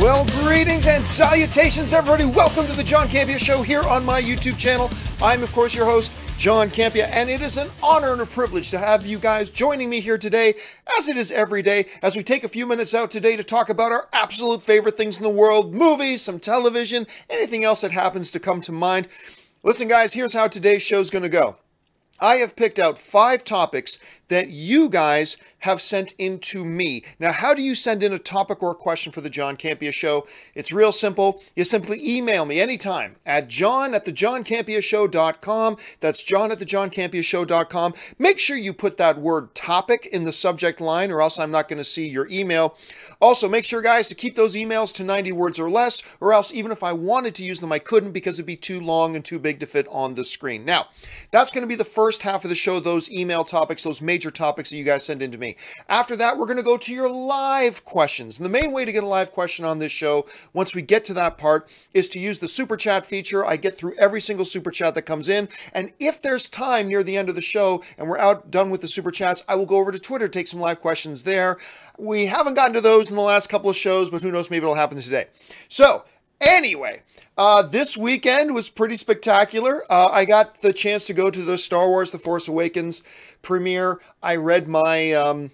Well, greetings and salutations, everybody. Welcome to the John Campea Show here on my YouTube channel. I'm, of course, your host, John Campea, and it is an honor and a privilege to have you guys joining me here today, as it is every day, as we take a few minutes out today to talk about our absolute favorite things in the world, movies, some television, anything else that happens to come to mind. Listen, guys, here's how today's show is going to go. I have picked out 5 topics that you guys have sent in to me. Now, how do you send in a topic or a question for the John Campea Show? It's real simple. You simply email me anytime at john@thejohncampeashow.com. That's john@thejohncampeashow.com. Make sure you put that word topic in the subject line, or else I'm not going to see your email. Also, make sure, guys, to keep those emails to 90 words or less, or else even if I wanted to use them, I couldn't because it'd be too long and too big to fit on the screen. Now, that's going to be the first half of the show, those email topics, those major topics that you guys send in to me. After that, we're going to go to your live questions. And the main way to get a live question on this show, once we get to that part, is to use the super chat feature. I get through every single super chat that comes in. And if there's time near the end of the show and we're done with the super chats, I will go over to Twitter, take some live questions there. We haven't gotten to those in the last couple of shows, but who knows, maybe it'll happen today. So, anyway, this weekend was pretty spectacular. I got the chance to go to the Star Wars The Force Awakens premiere. I read my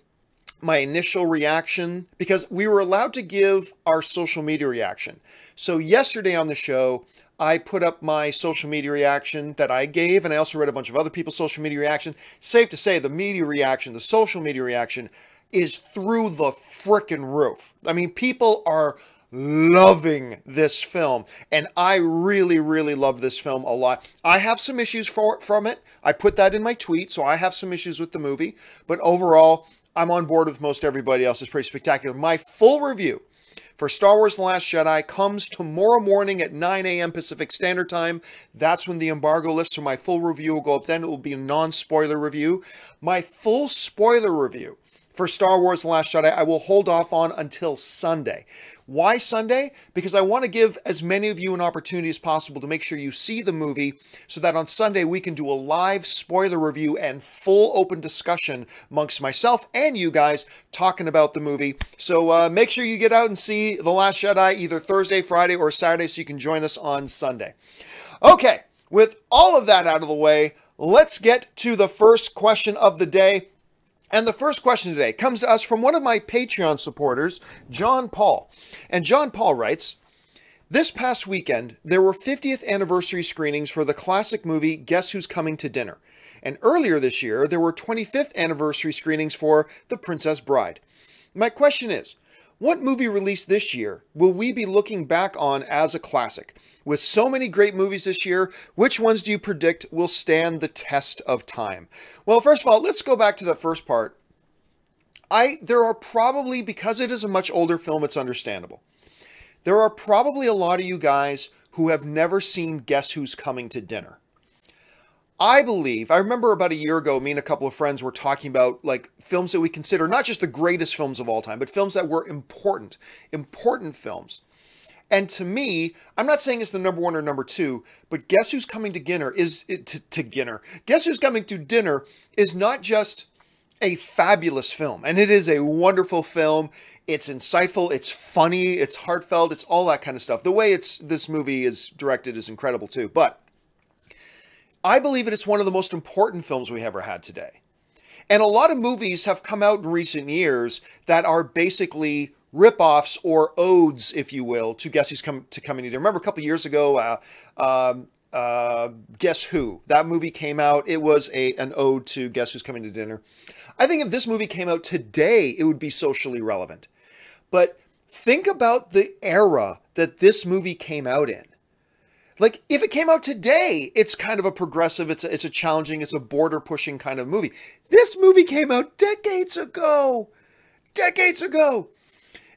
my initial reaction because we were allowed to give our social media reaction. So yesterday on the show, I put up my social media reaction that I gave, and I also read a bunch of other people's social media reaction. Safe to say, the media reaction, the social media reaction, is through the frickin' roof. I mean, people are loving this film, and I really, really love this film a lot. I have some issues from it. I put that in my tweet, so I have some issues with the movie, but overall, I'm on board with most everybody else. It's pretty spectacular. My full review for Star Wars The Last Jedi comes tomorrow morning at 9 a.m. Pacific Standard Time. That's when the embargo lifts, so my full review will go up then. It will be a non-spoiler review. My full spoiler review for Star Wars The Last Jedi, I will hold off on until Sunday. Why Sunday? Because I want to give as many of you an opportunity as possible to make sure you see the movie so that on Sunday we can do a live spoiler review and full open discussion amongst myself and you guys talking about the movie. So make sure you get out and see The Last Jedi either Thursday, Friday, or Saturday so you can join us on Sunday. Okay, with all of that out of the way, let's get to the first question of the day. And the first question today comes to us from one of my Patreon supporters, John Paul. And John Paul writes, this past weekend, there were 50th anniversary screenings for the classic movie Guess Who's Coming to Dinner. And earlier this year, there were 25th anniversary screenings for The Princess Bride. My question is, what movie released this year will we be looking back on as a classic? With so many great movies this year, which ones do you predict will stand the test of time? Well, first of all, let's go back to the first part. There are probably, because it is a much older film, it's understandable. There are probably a lot of you guys who have never seen Guess Who's Coming to Dinner. I remember about a year ago, me and a couple of friends were talking about like films that we consider not just the greatest films of all time, but films that were important films. And to me, I'm not saying it's the number 1 or number 2, but Guess Who's Coming to Dinner Guess Who's Coming to Dinner is not just a fabulous film, and it is a wonderful film. It's insightful, it's funny, it's heartfelt, it's all that kind of stuff. The way this movie is directed is incredible too, but I believe it's one of the most important films we ever had today. And a lot of movies have come out in recent years that are basically rip-offs or odes, if you will, to Guess Who's Coming to Dinner. Remember a couple of years ago, Guess Who? That movie came out. It was an ode to Guess Who's Coming to Dinner. I think if this movie came out today, it would be socially relevant. But think about the era that this movie came out in. Like, if it came out today, it's kind of a progressive, it's a challenging, it's a border-pushing kind of movie. This movie came out decades ago.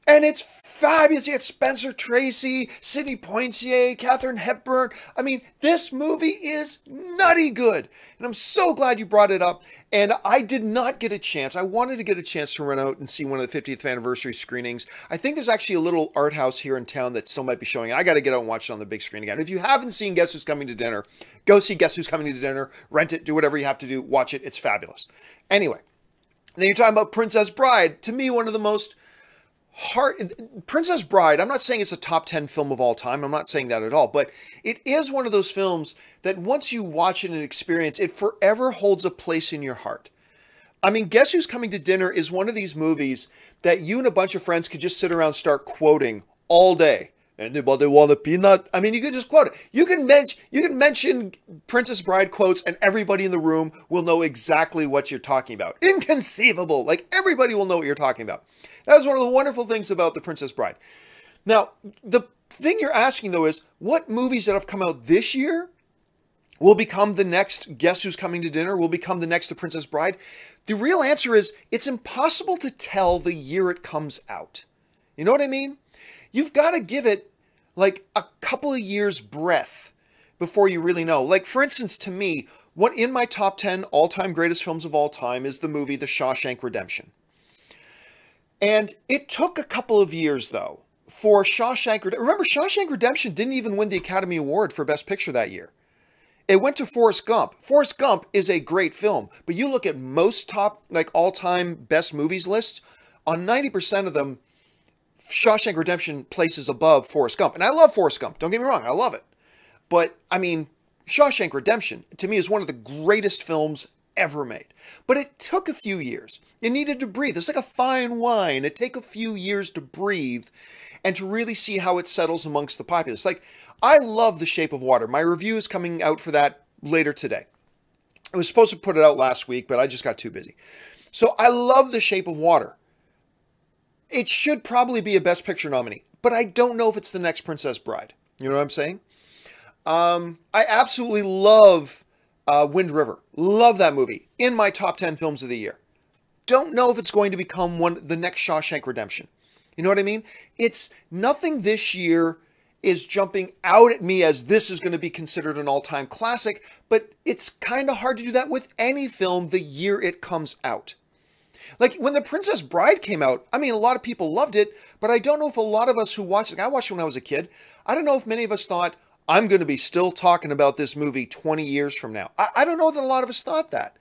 And it's fabulous. You got Spencer Tracy, Sidney Poitier, Katharine Hepburn. I mean, this movie is nutty good. And I'm so glad you brought it up. And I did not get a chance. I wanted to get a chance to run out and see one of the 50th anniversary screenings. I think there's actually a little art house here in town that still might be showing. I got to get out and watch it on the big screen again. If you haven't seen Guess Who's Coming to Dinner, go see Guess Who's Coming to Dinner. Rent it. Do whatever you have to do. Watch it. It's fabulous. Anyway, then you're talking about Princess Bride. To me, one of the most hard. Princess Bride, I'm not saying it's a top 10 film of all time. I'm not saying that at all. But it is one of those films that once you watch it and experience, it forever holds a place in your heart. I mean, Guess Who's Coming to Dinner is one of these movies that you and a bunch of friends could just sit around and start quoting all day. Anybody want a peanut? I mean, you could just quote it. You can mention Princess Bride quotes and everybody in the room will know exactly what you're talking about. Inconceivable. Like, everybody will know what you're talking about. That was one of the wonderful things about The Princess Bride. Now, the thing you're asking, though, is what movies that have come out this year will become the next Guess Who's Coming to Dinner, will become the next The Princess Bride? The real answer is it's impossible to tell the year it comes out. You know what I mean? You've got to give it like a couple of years breath before you really know. Like, for instance, to me, what in my top 10 all-time greatest films of all time is the movie The Shawshank Redemption. And it took a couple of years, though, for Shawshank Redemption. Remember, Shawshank Redemption didn't even win the Academy Award for Best Picture that year. It went to Forrest Gump. Forrest Gump is a great film, but you look at most top, like, all-time best movies lists, on 90% of them, Shawshank Redemption places above Forrest Gump. And I love Forrest Gump. Don't get me wrong. I love it. But, I mean, Shawshank Redemption, to me, is one of the greatest films ever made. But it took a few years. It needed to breathe. It's like a fine wine. It takes a few years to breathe and to really see how it settles amongst the populace. Like, I love The Shape of Water. My review is coming out for that later today. I was supposed to put it out last week, but I just got too busy. So I love The Shape of Water. It should probably be a Best Picture nominee, but I don't know if it's the next Princess Bride. You know what I'm saying? I absolutely love Wind River. Love that movie. In my top 10 films of the year. Don't know if it's going to become the next Shawshank Redemption. You know what I mean? It's nothing this year is jumping out at me as this is going to be considered an all-time classic, but it's kind of hard to do that with any film the year it comes out. Like, when The Princess Bride came out, I mean, a lot of people loved it, but I don't know if a lot of us who watched it, I watched it when I was a kid, I don't know if many of us thought, I'm going to be still talking about this movie 20 years from now. I don't know that a lot of us thought that.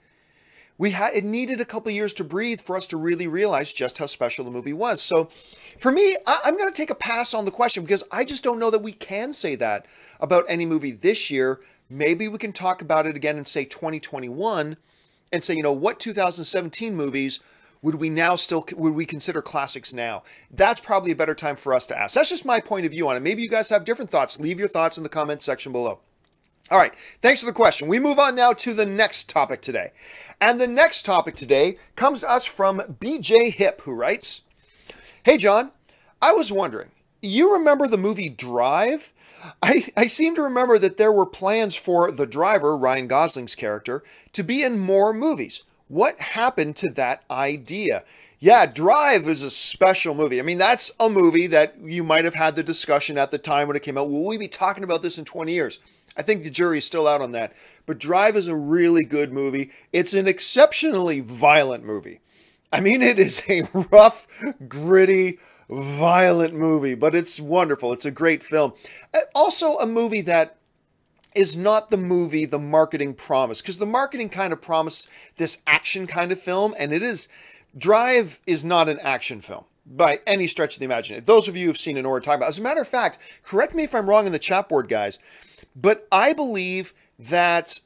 It needed a couple years to breathe for us to really realize just how special the movie was. So, for me, I'm going to take a pass on the question because I just don't know that we can say that about any movie this year. Maybe we can talk about it again in, say, 2021 and say, you know, what 2017 movies would we consider classics now? That's probably a better time for us to ask. That's just my point of view on it. Maybe you guys have different thoughts. Leave your thoughts in the comments section below. All right, thanks for the question. We move on now to the next topic today. And the next topic today comes to us from BJ Hipp, who writes, Hey, John, I was wondering, you remember the movie Drive? I seem to remember that there were plans for the driver, Ryan Gosling's character, to be in more movies. What happened to that idea? Yeah, Drive is a special movie. I mean, that's a movie that you might have had the discussion at the time when it came out. Will we be talking about this in 20 years? I think the jury is still out on that. But Drive is a really good movie. It's an exceptionally violent movie. I mean, it is a rough, gritty, violent movie, but it's wonderful. It's a great film. Also a movie that is not the movie the marketing promised, because the marketing kind of promised this action kind of film, and it is, Drive is not an action film by any stretch of the imagination. Those of you who've seen it know what we're talking about. As a matter of fact, correct me if I'm wrong in the chat board, guys, but I believe that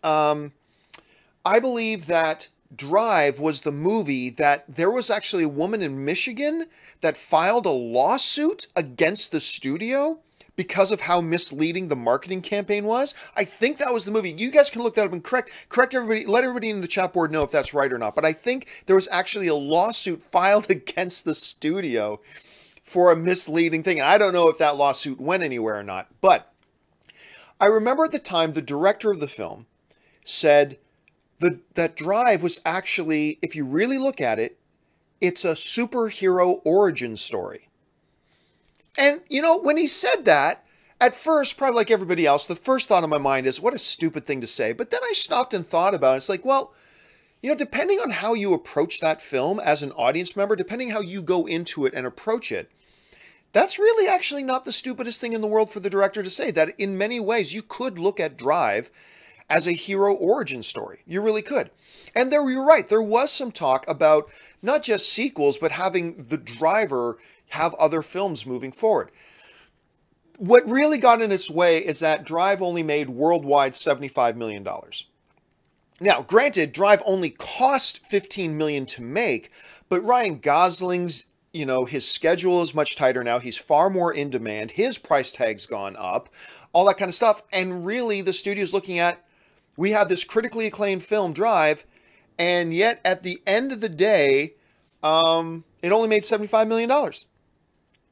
Drive was the movie that there was actually a woman in Michigan that filed a lawsuit against the studio because of how misleading the marketing campaign was. I think that was the movie. You guys can look that up and correct everybody, let everybody in the chat board know if that's right or not. But I think there was actually a lawsuit filed against the studio for a misleading thing. And I don't know if that lawsuit went anywhere or not. But I remember at the time, the director of the film said that Drive was actually, if you really look at it, it's a superhero origin story. And, you know, when he said that, at first, probably like everybody else, the first thought in my mind is, what a stupid thing to say. But then I stopped and thought about it. It's like, well, you know, depending on how you approach that film as an audience member, depending how you go into it and approach it, that's really actually not the stupidest thing in the world for the director to say. That in many ways, you could look at Drive as a hero origin story. You really could. And there, you're right, there was some talk about not just sequels, but having the driver have other films moving forward. What really got in its way is that Drive only made worldwide $75 million. Now, granted, Drive only cost $15 million to make, but Ryan Gosling's, his schedule is much tighter now. He's far more in demand. His price tag's gone up, all that kind of stuff. And really, the studio's looking at, we have this critically acclaimed film, Drive, and yet at the end of the day, it only made $75 million.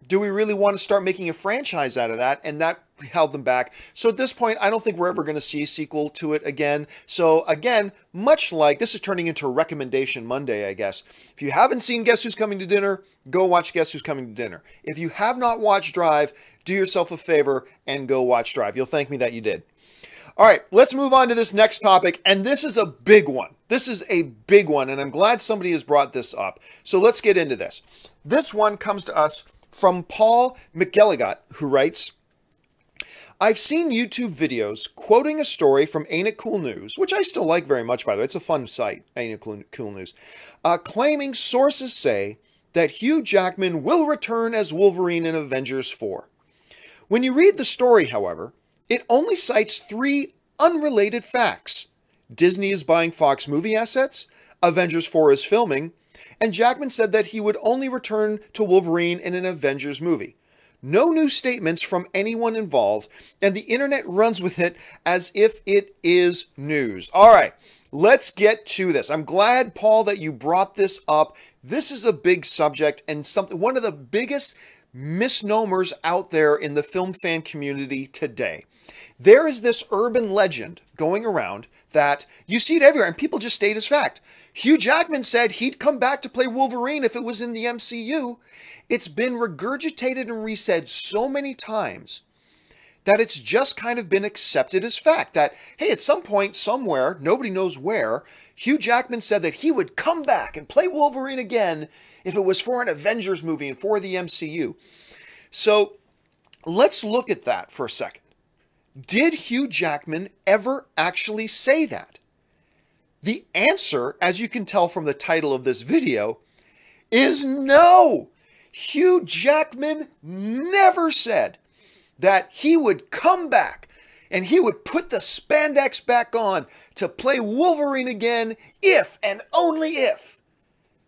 Do we really want to start making a franchise out of that? And that held them back. So at this point, I don't think we're ever going to see a sequel to it again. So again, much like this is turning into a recommendation Monday, I guess. If you haven't seen Guess Who's Coming to Dinner, go watch Guess Who's Coming to Dinner. If you have not watched Drive, do yourself a favor and go watch Drive. You'll thank me that you did. All right, let's move on to this next topic. And this is a big one. This is a big one. And I'm glad somebody has brought this up. So let's get into this. This one comes to us from Paul McElligott, who writes, I've seen YouTube videos quoting a story from Ain't It Cool News, which I still like very much, by the way. It's a fun site, Ain't It Cool News, claiming sources say that Hugh Jackman will return as Wolverine in Avengers 4. When you read the story, however, it only cites 3 unrelated facts. Disney is buying Fox movie assets, Avengers 4 is filming, and Jackman said that he would only return to Wolverine in an Avengers movie. No new statements from anyone involved, and the internet runs with it as if it is news. All right, let's get to this. I'm glad, Paul, that you brought this up. This is a big subject and one of the biggest misnomers out there in the film fan community today. There is this urban legend going around that you see it everywhere, and people just state as fact. Hugh Jackman said he'd come back to play Wolverine if it was in the MCU. It's been regurgitated and resaid so many times that it's just kind of been accepted as fact that, hey, at some point, somewhere, nobody knows where, Hugh Jackman said that he would come back and play Wolverine again if it was for an Avengers movie and for the MCU. So let's look at that for a second. Did Hugh Jackman ever actually say that? The answer, as you can tell from the title of this video, is no. Hugh Jackman never said that he would come back and he would put the spandex back on to play Wolverine again if and only if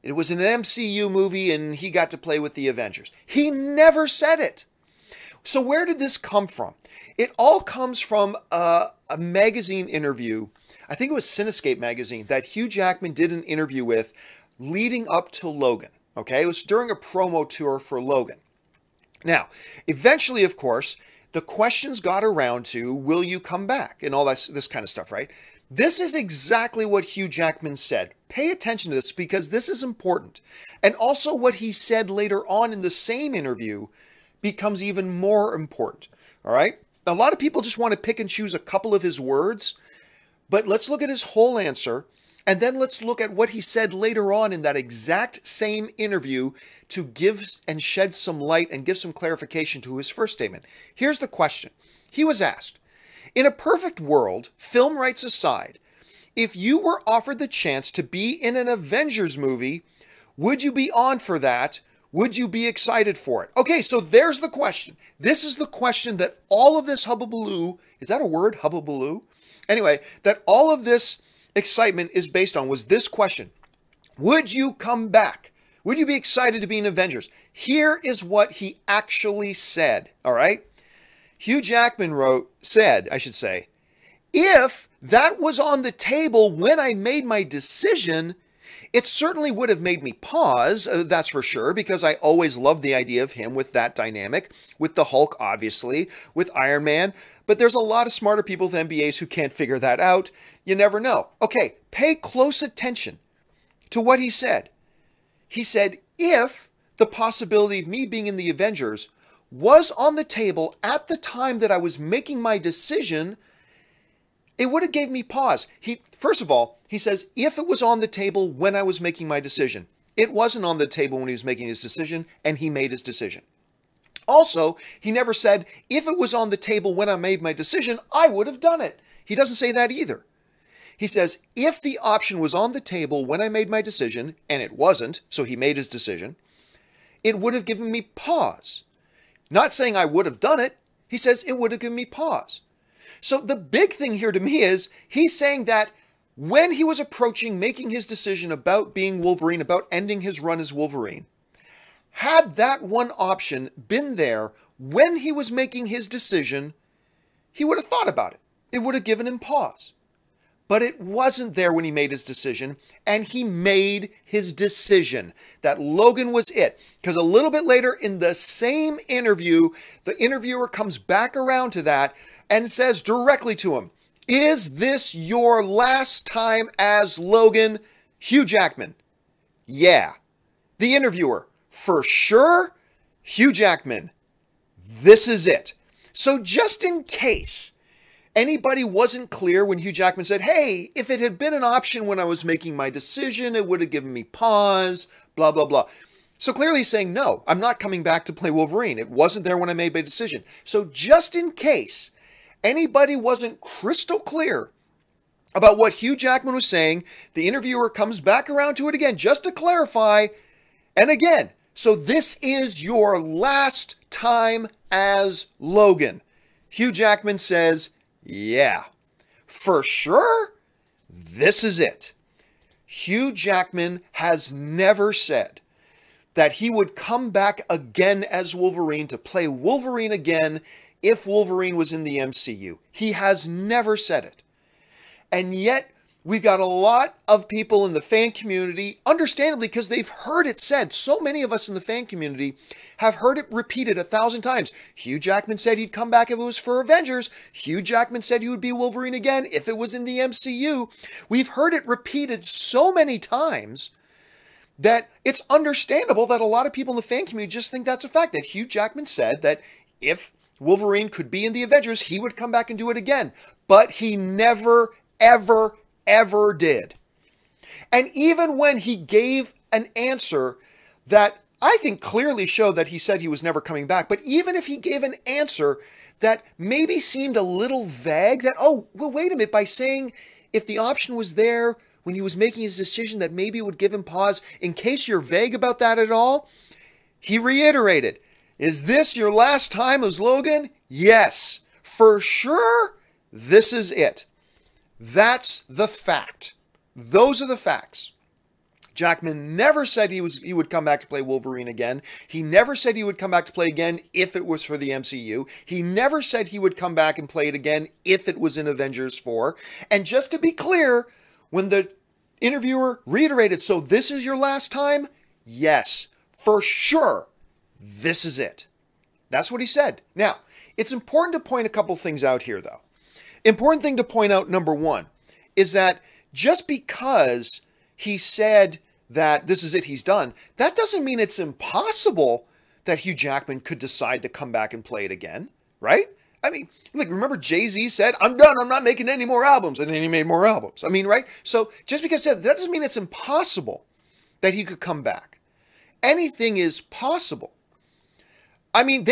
it was an MCU movie and he got to play with the Avengers. He never said it. So where did this come from? It all comes from a magazine interview. I think it was Cinescape magazine that Hugh Jackman did an interview with leading up to Logan. Okay, it was during a promo tour for Logan. Now, eventually, of course, the questions got around to, will you come back? And all this kind of stuff, right? This is exactly what Hugh Jackman said. Pay attention to this because this is important. And also what he said later on in the same interview becomes even more important. All right? A lot of people just want to pick and choose a couple of his words, but let's look at his whole answer. And then let's look at what he said later on in that exact same interview to give and shed some light and give some clarification to his first statement. Here's the question. He was asked, in a perfect world, film rights aside, if you were offered the chance to be in an Avengers movie, would you be on for that? Would you be excited for it? Okay, so there's the question. This is the question that all of this hubbubaloo, is that a word, hubbubaloo? Anyway, that all of this excitement is based on was this question. Would you come back? Would you be excited to be in Avengers? Here is what he actually said, all right? Hugh Jackman said, if that was on the table when I made my decision, it certainly would have made me pause, that's for sure, because I always loved the idea of him with that dynamic, with the Hulk, obviously, with Iron Man, but there's a lot of smarter people than MBAs who can't figure that out. You never know. Okay, pay close attention to what he said. He said, if the possibility of me being in the Avengers was on the table at the time that I was making my decision, it would have gave me pause. First of all, he says, if it was on the table when I was making my decision. It wasn't on the table when he was making his decision, and he made his decision. Also, he never said, if it was on the table when I made my decision, I would have done it. He doesn't say that either. He says, if the option was on the table when I made my decision, and it wasn't, so he made his decision, it would have given me pause. Not saying I would have done it. He says it would have given me pause. So the big thing here to me is he's saying that when he was approaching making his decision about being Wolverine, about ending his run as Wolverine, had that one option been there when he was making his decision, he would have thought about it. It would have given him pause. But it wasn't there when he made his decision, and he made his decision that Logan was it. Because a little bit later in the same interview, the interviewer comes back around to that and says directly to him, is this your last time as Logan? Hugh Jackman. Yeah. The interviewer, for sure, Hugh Jackman. This is it. So just in case anybody wasn't clear when Hugh Jackman said, hey, if it had been an option when I was making my decision, it would have given me pause, blah, blah, blah. So clearly he's saying, no, I'm not coming back to play Wolverine. It wasn't there when I made my decision. So just in case anybody wasn't crystal clear about what Hugh Jackman was saying, the interviewer comes back around to it again just to clarify. And again, so this is your last time as Logan. Hugh Jackman says, yeah, for sure, this is it. Hugh Jackman has never said that he would come back again as Wolverine to play Wolverine again if Wolverine was in the MCU. He has never said it. And yet, we've got a lot of people in the fan community, understandably, because they've heard it said. So many of us in the fan community have heard it repeated 1,000 times. Hugh Jackman said he'd come back if it was for Avengers. Hugh Jackman said he would be Wolverine again if it was in the MCU. We've heard it repeated so many times that it's understandable that a lot of people in the fan community just think that's a fact, that Hugh Jackman said that if Wolverine could be in the Avengers, he would come back and do it again. But he never, ever did. And even when he gave an answer that I think clearly showed that he said he was never coming back, but even if he gave an answer that maybe seemed a little vague, that, oh, well, wait a minute, by saying if the option was there when he was making his decision that maybe it would give him pause, in case you're vague about that at all, he reiterated, is this your last time as Logan? Yes, for sure, this is it. That's the fact. Those are the facts. Jackman never said he would come back to play Wolverine again. He never said he would come back to play again if it was for the MCU. He never said he would come back and play it again if it was in Avengers 4. And just to be clear, when the interviewer reiterated, so this is your last time? Yes, for sure, this is it. That's what he said. Now, it's important to point a couple things out here, though. Important thing to point out, number one, is that just because he said that this is it, he's done, that doesn't mean it's impossible that Hugh Jackman could decide to come back and play it again, right? I mean, like, remember Jay-Z said, I'm done, I'm not making any more albums, and then he made more albums. I mean, right? So just because he said that doesn't mean it's impossible that he could come back. Anything is possible. I mean,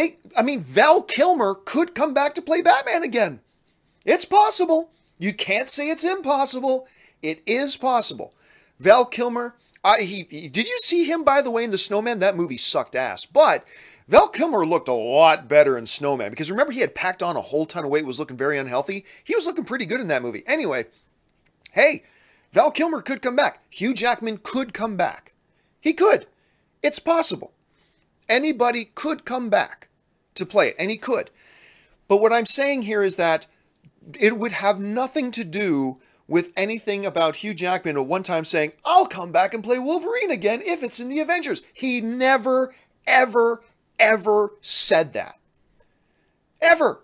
Val Kilmer could come back to play Batman again. It's possible. You can't say it's impossible. It is possible. Val Kilmer, did you see him, by the way, in The Snowman? That movie sucked ass. But Val Kilmer looked a lot better in Snowman, because remember he had packed on a whole ton of weight, was looking very unhealthy. He was looking pretty good in that movie. Anyway, hey, Val Kilmer could come back. Hugh Jackman could come back. He could. It's possible. Anybody could come back to play it, and he could. But what I'm saying here is that it would have nothing to do with anything about Hugh Jackman at one time saying, I'll come back and play Wolverine again if it's in the Avengers. He never, ever said that. Ever.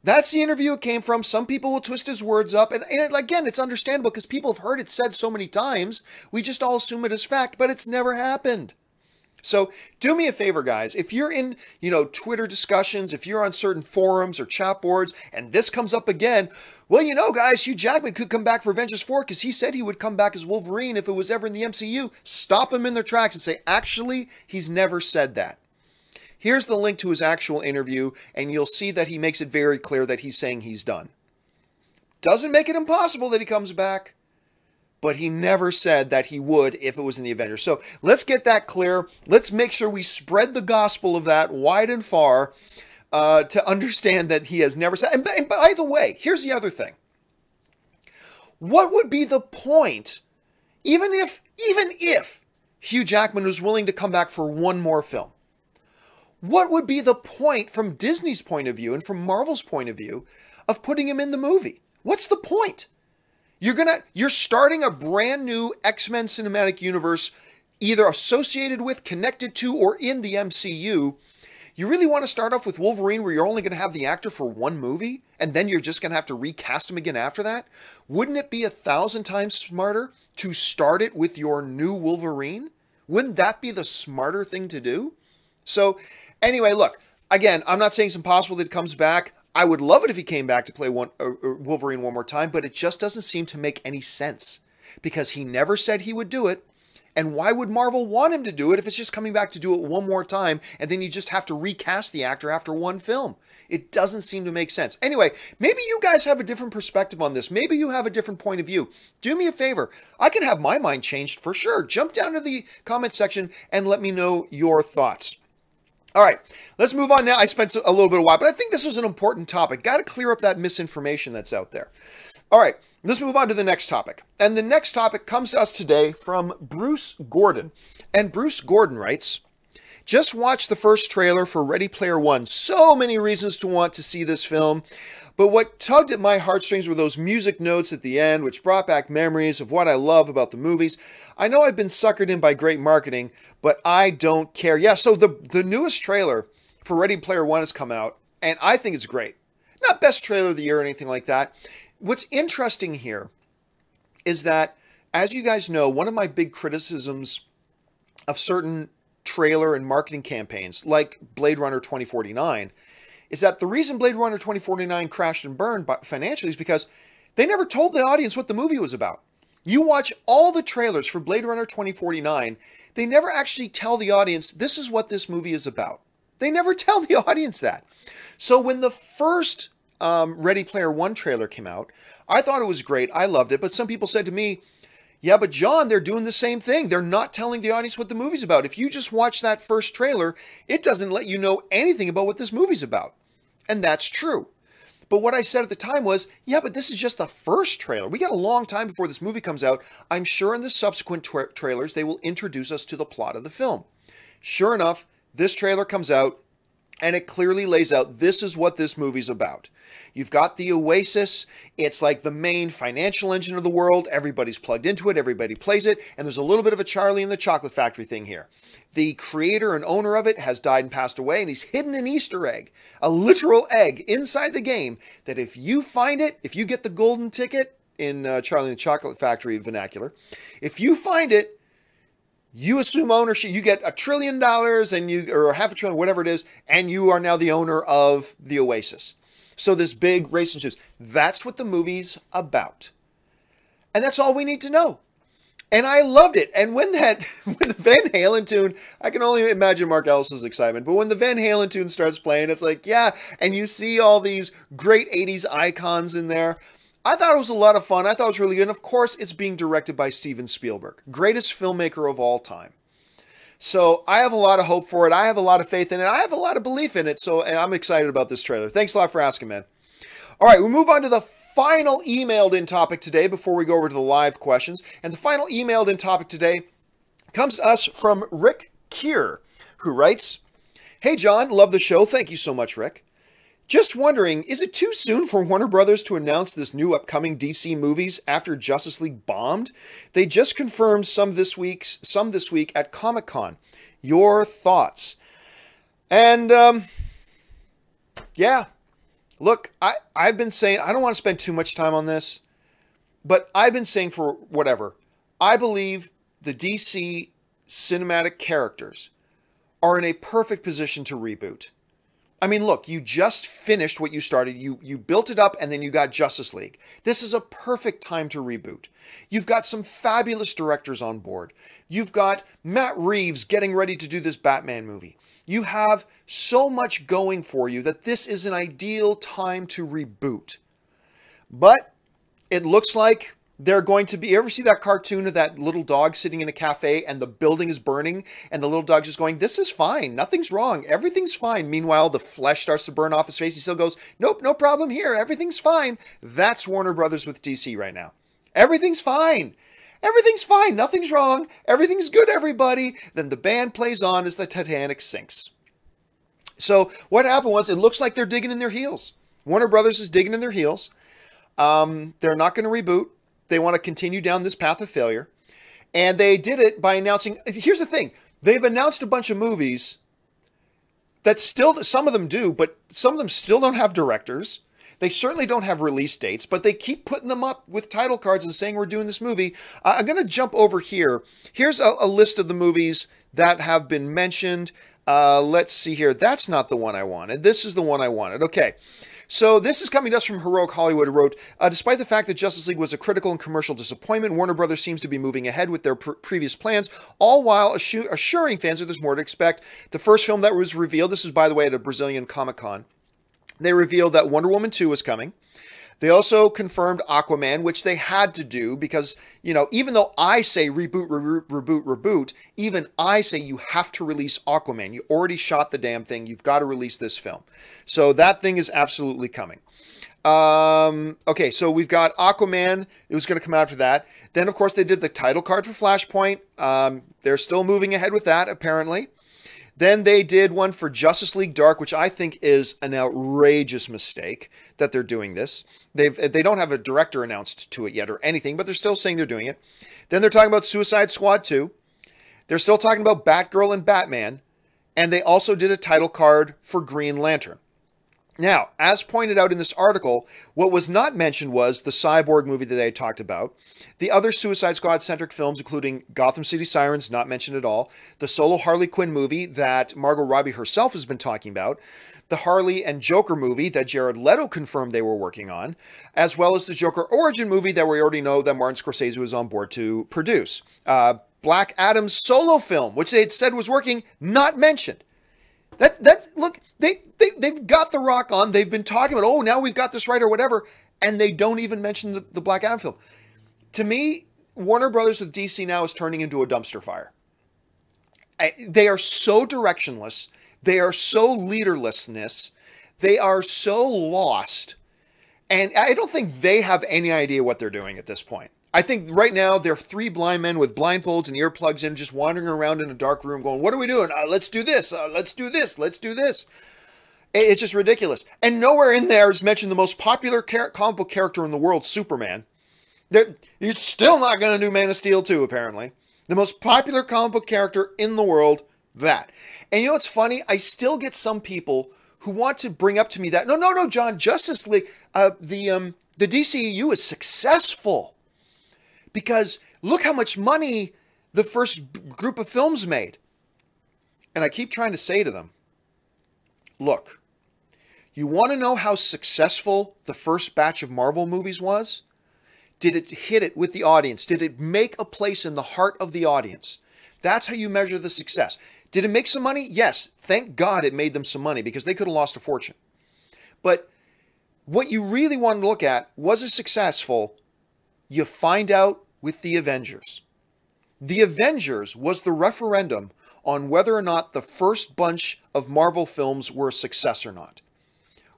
That's the interview it came from. Some people will twist his words up. And again, it's understandable because people have heard it said so many times. We just all assume it as fact, but it's never happened. So do me a favor, guys. If you're in, Twitter discussions, if you're on certain forums or chat boards, and this comes up again, well, guys, Hugh Jackman could come back for Avengers 4 because he said he would come back as Wolverine if it was ever in the MCU. Stop them in their tracks and say, actually, he's never said that. Here's the link to his actual interview, and you'll see that he makes it very clear that he's saying he's done. Doesn't make it impossible that he comes back, but he never said that he would if it was in the Avengers. So let's get that clear. Let's make sure we spread the gospel of that wide and far to understand that he has never said. And by the way, here's the other thing. What would be the point, even if Hugh Jackman was willing to come back for one more film? What would be the point from Disney's point of view and from Marvel's point of view of putting him in the movie? What's the point? You're starting a brand new X-Men cinematic universe, either associated with, connected to, or in the MCU. You really want to start off with Wolverine where you're only going to have the actor for one movie, and then you're just going to have to recast him again after that? Wouldn't it be 1,000 times smarter to start it with your new Wolverine? Wouldn't that be the smarter thing to do? So, anyway, look, again, I'm not saying it's impossible that it comes back. I would love it if he came back to play Wolverine one more time, but it just doesn't seem to make any sense because he never said he would do it. And why would Marvel want him to do it if it's just coming back to do it one more time and then you just have to recast the actor after one film? It doesn't seem to make sense. Anyway, maybe you guys have a different perspective on this. Maybe you have a different point of view. Do me a favor. I can have my mind changed for sure. Jump down to the comment section and let me know your thoughts. All right, let's move on now. I spent a little bit of a while, but I think this was an important topic. Got to clear up that misinformation that's out there. All right, let's move on to the next topic. And the next topic comes to us today from Bruce Gordon. And Bruce Gordon writes, just watched the first trailer for Ready Player One. So many reasons to want to see this film. But what tugged at my heartstrings were those music notes at the end, which brought back memories of what I love about the movies. I know I've been suckered in by great marketing, but I don't care. Yeah, so the newest trailer for Ready Player One has come out, and I think it's great. Not best trailer of the year or anything like that. What's interesting here is that, as you guys know, one of my big criticisms of certain trailer and marketing campaigns, like Blade Runner 2049, is that the reason Blade Runner 2049 crashed and burned financially is because they never told the audience what the movie was about. You watch all the trailers for Blade Runner 2049, they never actually tell the audience, this is what this movie is about. They never tell the audience that. So when the first Ready Player One trailer came out, I thought it was great. I loved it. But some people said to me, yeah, but John, they're doing the same thing. They're not telling the audience what the movie's about. If you just watch that first trailer, it doesn't let you know anything about what this movie's about. And that's true. But what I said at the time was, yeah, but this is just the first trailer. We got a long time before this movie comes out. I'm sure in the subsequent trailers, they will introduce us to the plot of the film. Sure enough, this trailer comes out, and it clearly lays out, this is what this movie's about. You've got the Oasis. It's like the main financial engine of the world. Everybody's plugged into it. Everybody plays it. And there's a little bit of a Charlie and the Chocolate Factory thing here. The creator and owner of it has died and passed away, and he's hidden an Easter egg, a literal egg inside the game that if you find it, if you get the golden ticket in Charlie and the Chocolate Factory vernacular, if you find it, you assume ownership. You get $1 trillion and or $500 billion, whatever it is, and you are now the owner of the Oasis. So this big race and shoes. That's what the movie's about. And that's all we need to know. And I loved it. And when the Van Halen tune, I can only imagine Mark Ellis's excitement. But when the Van Halen tune starts playing, it's like, yeah. And you see all these great 80s icons in there. I thought it was a lot of fun. I thought it was really good. And of course, it's being directed by Steven Spielberg, greatest filmmaker of all time. So I have a lot of hope for it. I have a lot of faith in it. I have a lot of belief in it. And I'm excited about this trailer. Thanks a lot for asking, man. All right, we move on to the final emailed in topic today before we go over to the live questions. And the final emailed in topic today comes to us from Rick Keir, who writes, "Hey, John, love the show. Thank you so much, Rick. Just wondering, is it too soon for Warner Brothers to announce this new upcoming DC movies after Justice League bombed? They just confirmed some this week at Comic-Con. Your thoughts?" And, yeah. Look, I've been saying, I don't want to spend too much time on this, but I've been saying for whatever. I believe the DC cinematic characters are in a perfect position to reboot. I mean, look, you just finished what you started. You built it up and then you got Justice League. This is a perfect time to reboot. You've got some fabulous directors on board. You've got Matt Reeves getting ready to do this Batman movie. You have so much going for you that this is an ideal time to reboot. But it looks like they're going to be, you ever see that cartoon of that little dog sitting in a cafe and the building is burning and the little dog just going, this is fine. Nothing's wrong. Everything's fine. Meanwhile, the flesh starts to burn off his face. He still goes, nope, no problem here. Everything's fine. That's Warner Brothers with DC right now. Everything's fine. Everything's fine. Nothing's wrong. Everything's good, everybody. Then the band plays on as the Titanic sinks. So what happened was, it looks like they're digging in their heels. Warner Brothers is digging in their heels. They're not going to reboot. They want to continue down this path of failure. And they did it by announcing, here's the thing. They've announced a bunch of movies that still, some of them do, but some of them still don't have directors. They certainly don't have release dates, but they keep putting them up with title cards and saying we're doing this movie. I'm going to jump over here. Here's a list of the movies that have been mentioned. Let's see here. That's not the one I wanted. This is the one I wanted. Okay. So this is coming to us from Heroic Hollywood, who wrote, despite the fact that Justice League was a critical and commercial disappointment, Warner Brothers seems to be moving ahead with their previous plans, all while assuring fans that there's more to expect. The first film that was revealed, this is, by the way, at a Brazilian Comic-Con, they revealed that Wonder Woman 2 was coming. They also confirmed Aquaman, which they had to do because, you know, even though I say reboot, even I say you have to release Aquaman. You already shot the damn thing. You've got to release this film. So that thing is absolutely coming. Okay, so we've got Aquaman. It was going to come out for that. Then, of course, they did the title card for Flashpoint. They're still moving ahead with that, apparently. Then they did one for Justice League Dark, which I think is an outrageous mistake that they're doing this. They don't have a director announced to it yet or anything, but they're still saying they're doing it. Then they're talking about Suicide Squad 2. They're still talking about Batgirl and Batman. And they also did a title card for Green Lantern. Now, as pointed out in this article, what was not mentioned was the Cyborg movie that they talked about. The other Suicide Squad-centric films, including Gotham City Sirens, not mentioned at all. The solo Harley Quinn movie that Margot Robbie herself has been talking about. The Harley and Joker movie that Jared Leto confirmed they were working on. As well as the Joker origin movie that we already know that Martin Scorsese was on board to produce. Black Adam's solo film, which they had said was working, not mentioned. That's look, they've got The Rock on. They've been talking about, oh, now we've got this right or whatever, and they don't even mention the Black Adam film. To me, Warner Brothers with DC now is turning into a dumpster fire. They are so directionless. They are so leaderlessness. They are so lost. And I don't think they have any idea what they're doing at this point. I think right now they're three blind men with blindfolds and earplugs in, just wandering around in a dark room going, what are we doing? Let's do this. Let's do this. Let's do this. It's just ridiculous. And nowhere in there is mentioned the most popular comic book character in the world, Superman. He's still not going to do Man of Steel 2, apparently. The most popular comic book character in the world, that. And you know what's funny? I still get some people who want to bring up to me that, no, John, Justice League, the DCEU is successful. Because look how much money the first group of films made. And I keep trying to say to them, look, you want to know how successful the first batch of Marvel movies was? Did it hit it with the audience? Did it make a place in the heart of the audience? That's how you measure the success. Did it make some money? Yes. Thank God it made them some money because they could have lost a fortune. But what you really want to look at, was it successful? You find out with the Avengers. The Avengers was the referendum on whether or not the first bunch of Marvel films were a success or not.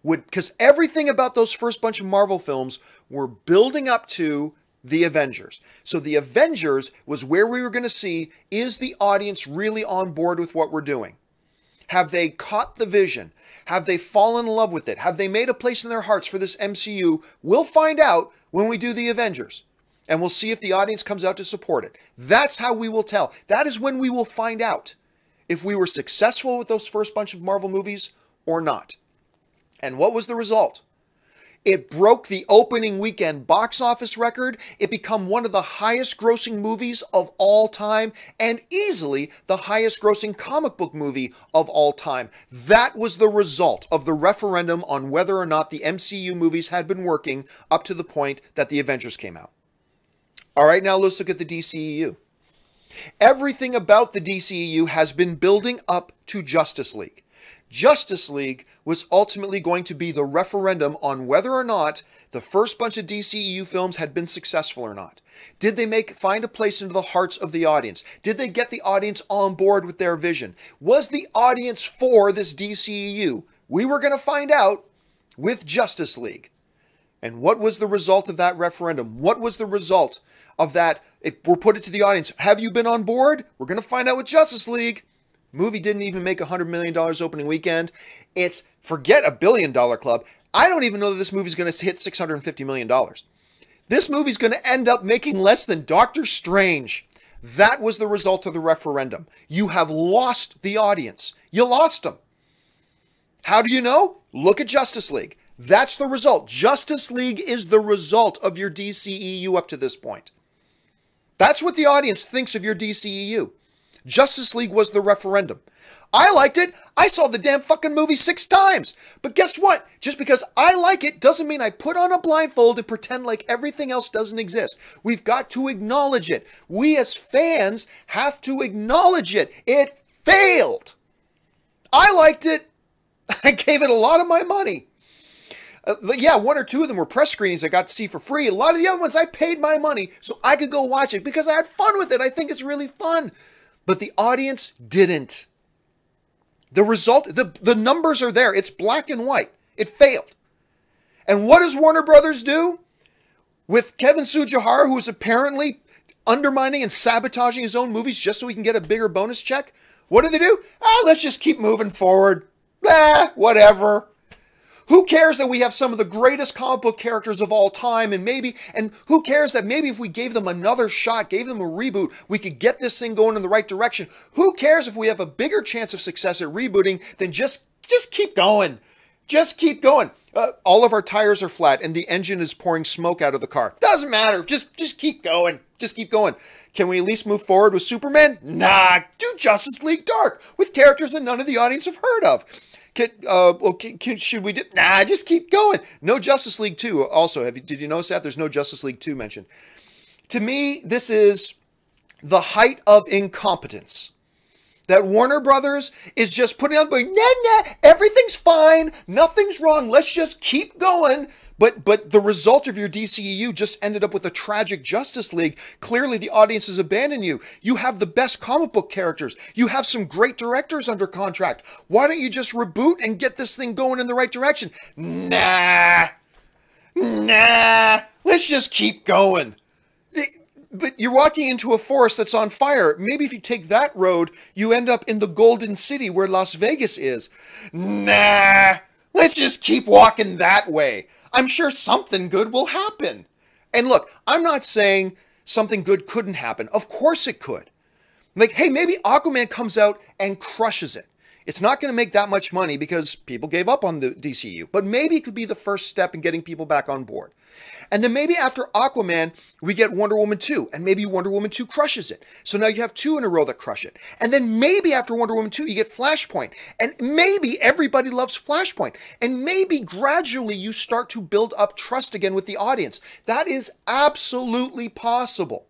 Because everything about those first bunch of Marvel films were building up to the Avengers. So the Avengers was where we were going to see, is the audience really on board with what we're doing? Have they caught the vision? Have they fallen in love with it? Have they made a place in their hearts for this MCU? We'll find out when we do the Avengers. And we'll see if the audience comes out to support it. That's how we will tell. That is when we will find out if we were successful with those first bunch of Marvel movies or not. And what was the result? It broke the opening weekend box office record. It became one of the highest grossing movies of all time and easily the highest grossing comic book movie of all time. That was the result of the referendum on whether or not the MCU movies had been working up to the point that the Avengers came out. All right, now let's look at the DCEU. Everything about the DCEU has been building up to Justice League. Justice League was ultimately going to be the referendum on whether or not the first bunch of DCEU films had been successful or not. Did they find a place into the hearts of the audience? Did they get the audience on board with their vision? Was the audience for this DCEU? We were going to find out with Justice League. And what was the result of that referendum? What was the result of that? We're put it to the audience. Have you been on board? We're going to find out with Justice League. Movie didn't even make $100 million opening weekend. Forget $1 billion club. I don't even know that this movie's going to hit $650 million. This movie's going to end up making less than Doctor Strange. That was the result of the referendum. You have lost the audience. You lost them. How do you know? Look at Justice League. That's the result. Justice League is the result of your DCEU up to this point. That's what the audience thinks of your DCEU. Justice League was the referendum. I liked it. I saw the damn fucking movie 6 times. But guess what? Just because I like it doesn't mean I put on a blindfold and pretend like everything else doesn't exist. We've got to acknowledge it. We as fans have to acknowledge it. It failed. I liked it. I gave it a lot of my money. Yeah, 1 or 2 of them were press screenings I got to see for free. A lot of the other ones I paid my money so I could go watch it because I had fun with it. I think it's really fun. But the audience didn't. The result, the numbers are there. It's black and white. It failed. And what does Warner Brothers do? With Kevin Tsujihara, who is apparently undermining and sabotaging his own movies just so he can get a bigger bonus check. What do? Let's just keep moving forward. Whatever. Who cares that we have some of the greatest comic book characters of all time and who cares that maybe if we gave them another shot, gave them a reboot, we could get this thing going in the right direction? Who cares if we have a bigger chance of success at rebooting than just keep going? Just keep going. All of our tires are flat and the engine is pouring smoke out of the car. Doesn't matter. Just keep going. Just keep going. Can we at least move forward with Superman? Nah, do Justice League Dark with characters that none of the audience have heard of. Should we do? Nah, just keep going. No Justice League 2. Also, did you notice that? There's no Justice League 2 mentioned. To me, this is the height of incompetence. That Warner Brothers is just putting out, going, nah, everything's fine. Nothing's wrong. Let's just keep going. But the result of your DCEU just ended up with a tragic Justice League. Clearly, the audience has abandoned you. You have the best comic book characters. You have some great directors under contract. Why don't you just reboot and get this thing going in the right direction? Nah. Let's just keep going. But you're walking into a forest that's on fire. Maybe if you take that road, you end up in the Golden City where Las Vegas is. Nah. Let's just keep walking that way. I'm sure something good will happen. And look, I'm not saying something good couldn't happen. Of course it could. Like, hey, maybe Aquaman comes out and crushes it. It's not going to make that much money because people gave up on the DCU. But maybe it could be the first step in getting people back on board. And then maybe after Aquaman, we get Wonder Woman 2. And maybe Wonder Woman 2 crushes it. So now you have 2 in a row that crush it. And then maybe after Wonder Woman 2, you get Flashpoint. And maybe everybody loves Flashpoint. And maybe gradually you start to build up trust again with the audience. That is absolutely possible.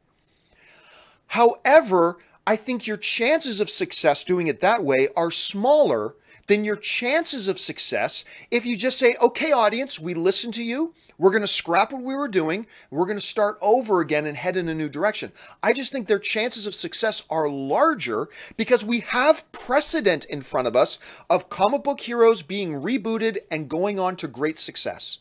However, I think your chances of success doing it that way are smaller than your chances of success if you just say, okay, audience, we listened to you. We're going to scrap what we were doing. We're going to start over again and head in a new direction. I just think their chances of success are larger because we have precedent in front of us of comic book heroes being rebooted and going on to great success.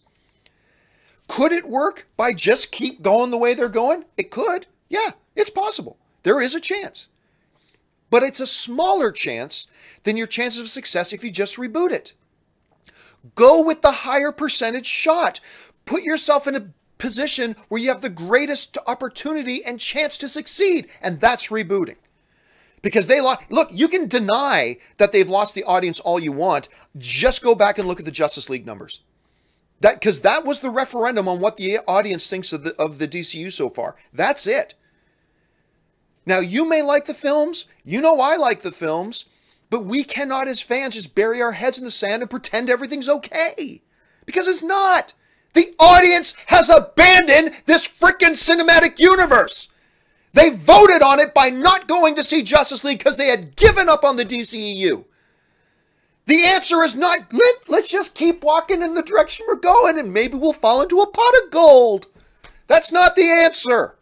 Could it work by just keep going the way they're going? It could. Yeah, it's possible. There is a chance. But it's a smaller chance than your chances of success if you just reboot it. Go with the higher percentage shot. Put yourself in a position where you have the greatest opportunity and chance to succeed, and that's rebooting. Because they lost. Look, you can deny that they've lost the audience all you want. Just go back and look at the Justice League numbers. Because that was the referendum on what the audience thinks of the DCU so far. That's it. Now, you may like the films. You know I like the films. But we cannot, as fans, just bury our heads in the sand and pretend everything's okay. Because it's not. The audience has abandoned this freaking cinematic universe. They voted on it by not going to see Justice League because they had given up on the DCEU. The answer is not, let's just keep walking in the direction we're going and maybe we'll fall into a pot of gold. That's not the answer.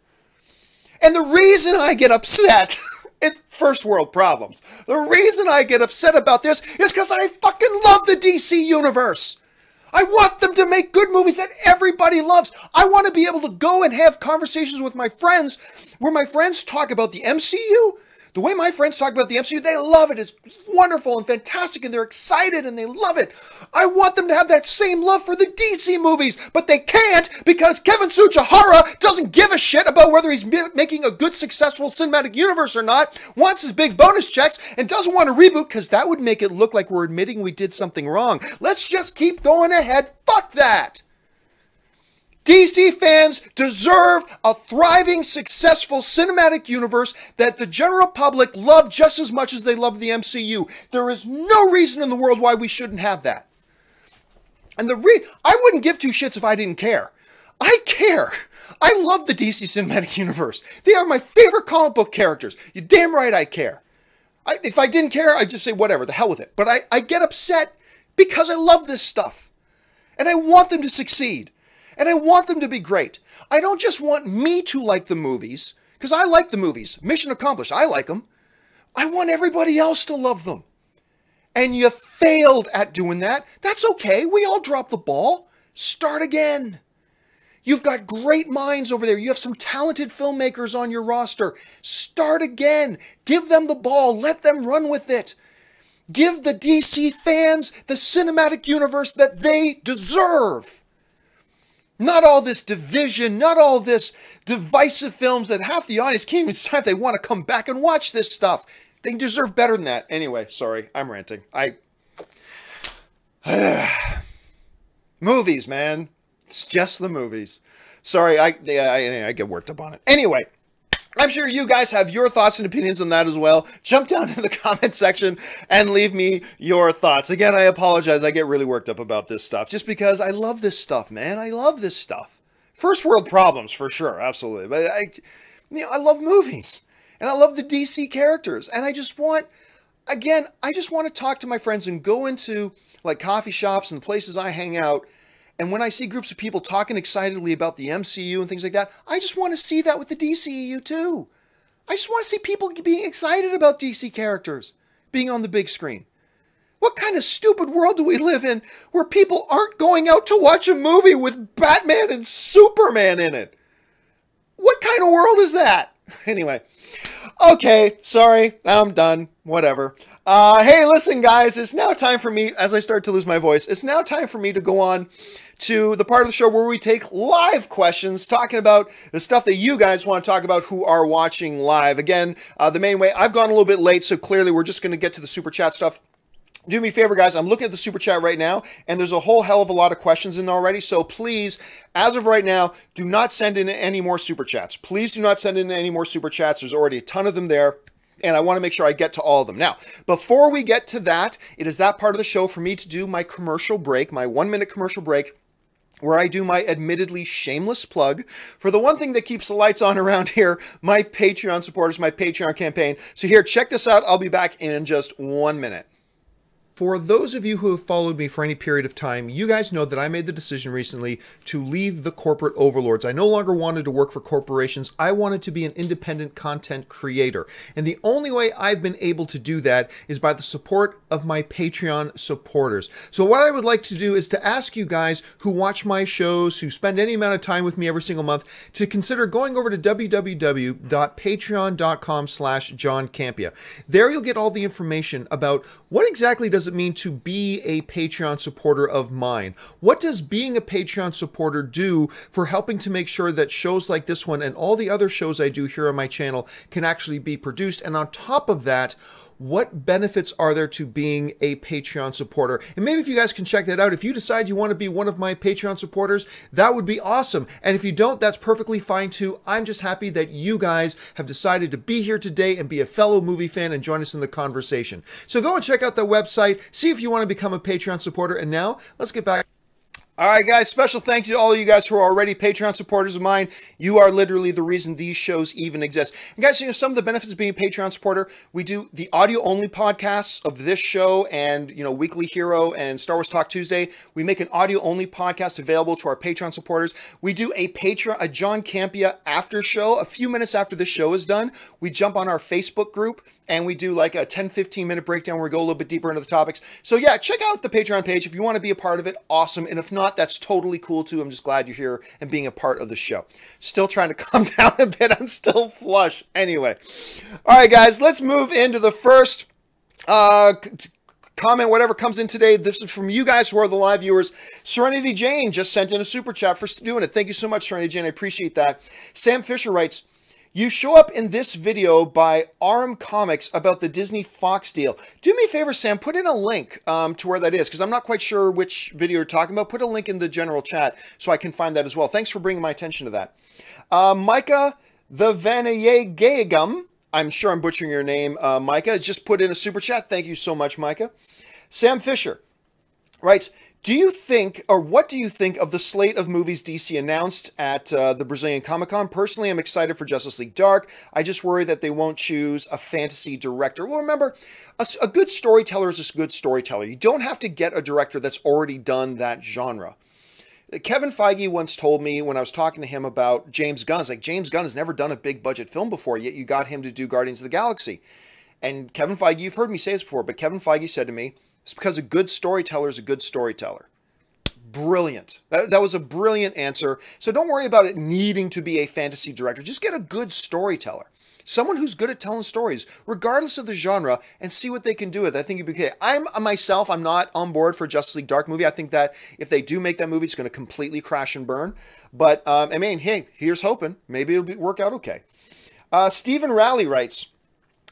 And the reason I get upset, it's first world problems. The reason I get upset about this is because I fucking love the DC universe. I want them to make good movies that everybody loves. I want to be able to go and have conversations with my friends where my friends talk about the MCU. The way my friends talk about the MCU, they love it. It's wonderful and fantastic, and they're excited, and they love it. I want them to have that same love for the DC movies, but they can't because Kevin Tsujihara doesn't give a shit about whether he's making a good, successful cinematic universe or not, wants his big bonus checks, and doesn't want to reboot because that would make it look like we're admitting we did something wrong. Let's just keep going ahead. Fuck that. DC fans deserve a thriving, successful cinematic universe that the general public love just as much as they love the MCU. There is no reason in the world why we shouldn't have that. And I wouldn't give two shits if I didn't care. I care. I love the DC cinematic universe. They are my favorite comic book characters. You're damn right I care. If I didn't care, I'd just say whatever, the hell with it. But I get upset because I love this stuff. And I want them to succeed. And I want them to be great. I don't just want me to like the movies, because I like the movies. Mission accomplished. I like them. I want everybody else to love them. And you failed at doing that. That's okay. We all drop the ball. Start again. You've got great minds over there. You have some talented filmmakers on your roster. Start again. Give them the ball. Let them run with it. Give the DC fans the cinematic universe that they deserve. Not all this division, not all this divisive films that half the audience can't even decide if they want to come back and watch this stuff. They deserve better than that. Anyway, sorry, I'm ranting. Movies, man. It's just the movies. Sorry, I get worked up on it. Anyway, I'm sure you guys have your thoughts and opinions on that as well. Jump down to the comment section and leave me your thoughts. Again, I apologize. I get really worked up about this stuff just because I love this stuff, man. I love this stuff. First world problems for sure, absolutely. But I love movies and I love the DC characters. And I just want to talk to my friends and go into like coffee shops and the places I hang out. And when I see groups of people talking excitedly about the MCU and things like that, I just want to see that with the DCEU too. I just want to see people being excited about DC characters being on the big screen. What kind of stupid world do we live in where people aren't going out to watch a movie with Batman and Superman in it? What kind of world is that? Anyway, okay, sorry, I'm done. Whatever. Hey, listen, guys, it's now time for me, as I start to lose my voice, it's now time for me to go on to the part of the show where we take live questions, talking about the stuff that you guys want to talk about who are watching live. Again, the main way, I've gone a little bit late, so clearly we're just going to get to the super chat stuff. Do me a favor, guys. I'm looking at the super chat right now, and there's a whole hell of a lot of questions in there already. So please, as of right now, do not send in any more super chats. Please do not send in any more super chats. There's already a ton of them there, and I want to make sure I get to all of them. Now, before we get to that, it is that part of the show for me to do my commercial break, my 1-minute commercial break, where I do my admittedly shameless plug for the one thing that keeps the lights on around here, my Patreon supporters, my Patreon campaign. So here, check this out. I'll be back in just 1 minute. For those of you who have followed me for any period of time, you guys know that I made the decision recently to leave the corporate overlords. I no longer wanted to work for corporations. I wanted to be an independent content creator. And the only way I've been able to do that is by the support of my Patreon supporters. So what I would like to do is to ask you guys who watch my shows, who spend any amount of time with me every single month, to consider going over to www.patreon.com/John Campea. There you'll get all the information about what exactly does it mean to be a Patreon supporter of mine? What does being a Patreon supporter do for helping to make sure that shows like this one and all the other shows I do here on my channel can actually be produced? And on top of that, what benefits are there to being a Patreon supporter? And maybe if you guys can check that out, if you decide you want to be one of my Patreon supporters, that would be awesome. And if you don't, that's perfectly fine too. I'm just happy that you guys have decided to be here today and be a fellow movie fan and join us in the conversation. So go and check out the website, see if you want to become a Patreon supporter. And now let's get back. All right, guys, special thank you to all of you guys who are already Patreon supporters of mine. You are literally the reason these shows even exist. And guys, you know, some of the benefits of being a Patreon supporter, we do the audio-only podcasts of this show and, you know, Weekly Hero and Star Wars Talk Tuesday. We make an audio-only podcast available to our Patreon supporters. We do a John Campea after show. A few minutes after the show is done, we jump on our Facebook group and we do like a 10-15 minute breakdown where we go a little bit deeper into the topics. So yeah, check out the Patreon page if you want to be a part of it. Awesome. And if not, that's totally cool too. I'm just glad you're here and being a part of the show. Still trying to calm down a bit. I'm still flush. Anyway. All right, guys, let's move into the first comment, whatever comes in today. This is from you guys who are the live viewers. Serenity Jane just sent in a super chat for doing it. Thank you so much, Serenity Jane. I appreciate that. Sam Fisher writes, you show up in this video by Arm Comics about the Disney Fox deal. Do me a favor, Sam, put in a link to where that is, because I'm not quite sure which video you're talking about. Put a link in the general chat so I can find that as well. Thanks for bringing my attention to that. Micah the Vanayagagum, I'm sure I'm butchering your name, Micah, just put in a super chat. Thank you so much, Micah. Sam Fisher writes, do you think, or what do you think of the slate of movies DC announced at the Brazilian Comic-Con? Personally, I'm excited for Justice League Dark. I just worry that they won't choose a fantasy director. Well, remember, a good storyteller is a good storyteller. You don't have to get a director that's already done that genre. Kevin Feige once told me when I was talking to him about James Gunn, it's like, James Gunn has never done a big budget film before, yet you got him to do Guardians of the Galaxy. And Kevin Feige, you've heard me say this before, but Kevin Feige said to me, it's because a good storyteller is a good storyteller. Brilliant. That was a brilliant answer. So don't worry about it needing to be a fantasy director. Just get a good storyteller. Someone who's good at telling stories, regardless of the genre, and see what they can do with it. I think you'd be okay. I'm not on board for Justice League Dark movie. I think that if they do make that movie, it's going to completely crash and burn. But, I mean, hey, here's hoping. Maybe it'll work out okay. Stephen Rowley writes,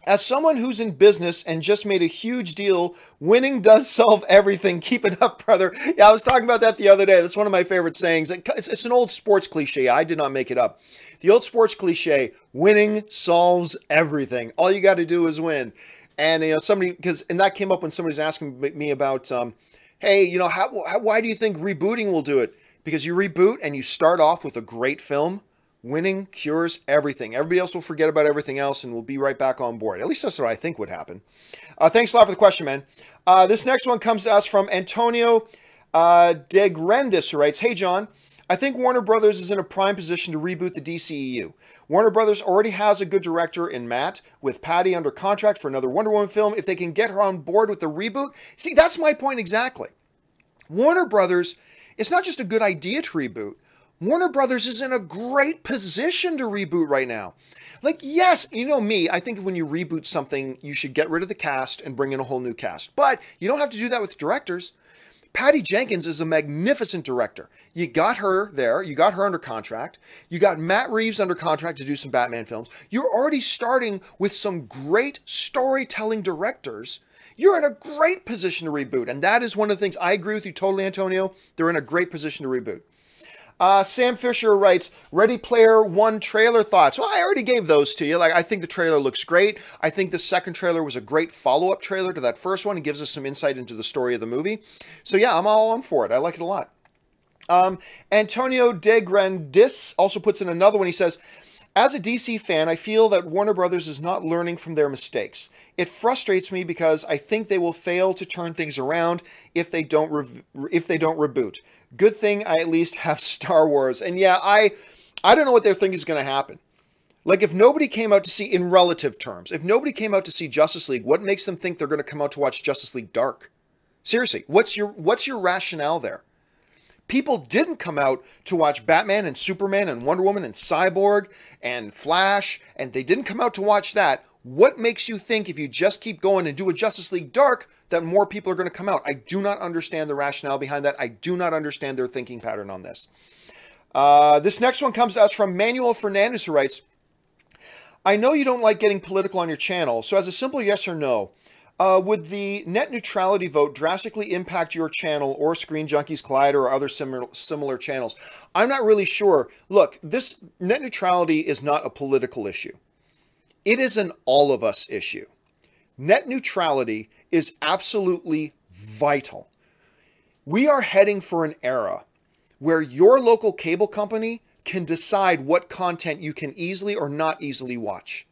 as someone who's in business and just made a huge deal, winning does solve everything. Keep it up, brother. Yeah, I was talking about that the other day. That's one of my favorite sayings. It's an old sports cliche. I did not make it up. The old sports cliche, winning solves everything. All you got to do is win. And, you know, and that came up when somebody was asking me about, hey, you know, why do you think rebooting will do it? Because you reboot and you start off with a great film. Winning cures everything. Everybody else will forget about everything else and we'll be right back on board. At least that's what I think would happen. Thanks a lot for the question, man. This next one comes to us from Antonio De Grandis, who writes, hey, John, I think Warner Brothers is in a prime position to reboot the DCEU. Warner Brothers already has a good director in Matt, with Patty under contract for another Wonder Woman film. If they can get her on board with the reboot, see, that's my point exactly. Warner Brothers, it's not just a good idea to reboot. Warner Brothers is in a great position to reboot right now. Like, yes, you know me, I think when you reboot something, you should get rid of the cast and bring in a whole new cast. But you don't have to do that with directors. Patty Jenkins is a magnificent director. You got her there. You got her under contract. You got Matt Reeves under contract to do some Batman films. You're already starting with some great storytelling directors. You're in a great position to reboot. And that is one of the things. I agree with you totally, Antonio. They're in a great position to reboot. Sam Fisher writes, Ready Player One trailer thoughts. Well, I already gave those to you. Like, I think the trailer looks great. I think the second trailer was a great follow-up trailer to that first one. It gives us some insight into the story of the movie. So yeah, I'm all on for it. I like it a lot. Antonio De Grandis also puts in another one. He says, as a DC fan, I feel that Warner Brothers is not learning from their mistakes. It frustrates me because I think they will fail to turn things around if they don't reboot. Good thing I at least have Star Wars. And yeah, I don't know what they're thinking is going to happen. Like, if nobody came out to see, in relative terms, if nobody came out to see Justice League, what makes them think they're going to come out to watch Justice League Dark? Seriously, what's your rationale there? People didn't come out to watch Batman and Superman and Wonder Woman and Cyborg and Flash, and they didn't come out to watch that. What makes you think if you just keep going and do a Justice League Dark that more people are going to come out? I do not understand the rationale behind that. I do not understand their thinking pattern on this. This next one comes to us from Manuel Fernandez, who writes, I know you don't like getting political on your channel, so as a simple yes or no, would the net neutrality vote drastically impact your channel or Screen Junkies Collider or other similar channels? I'm not really sure. Look, this net neutrality is not a political issue. It is an all of us issue. Net neutrality is absolutely vital. We are heading for an era where your local cable company can decide what content you can easily or not easily watch.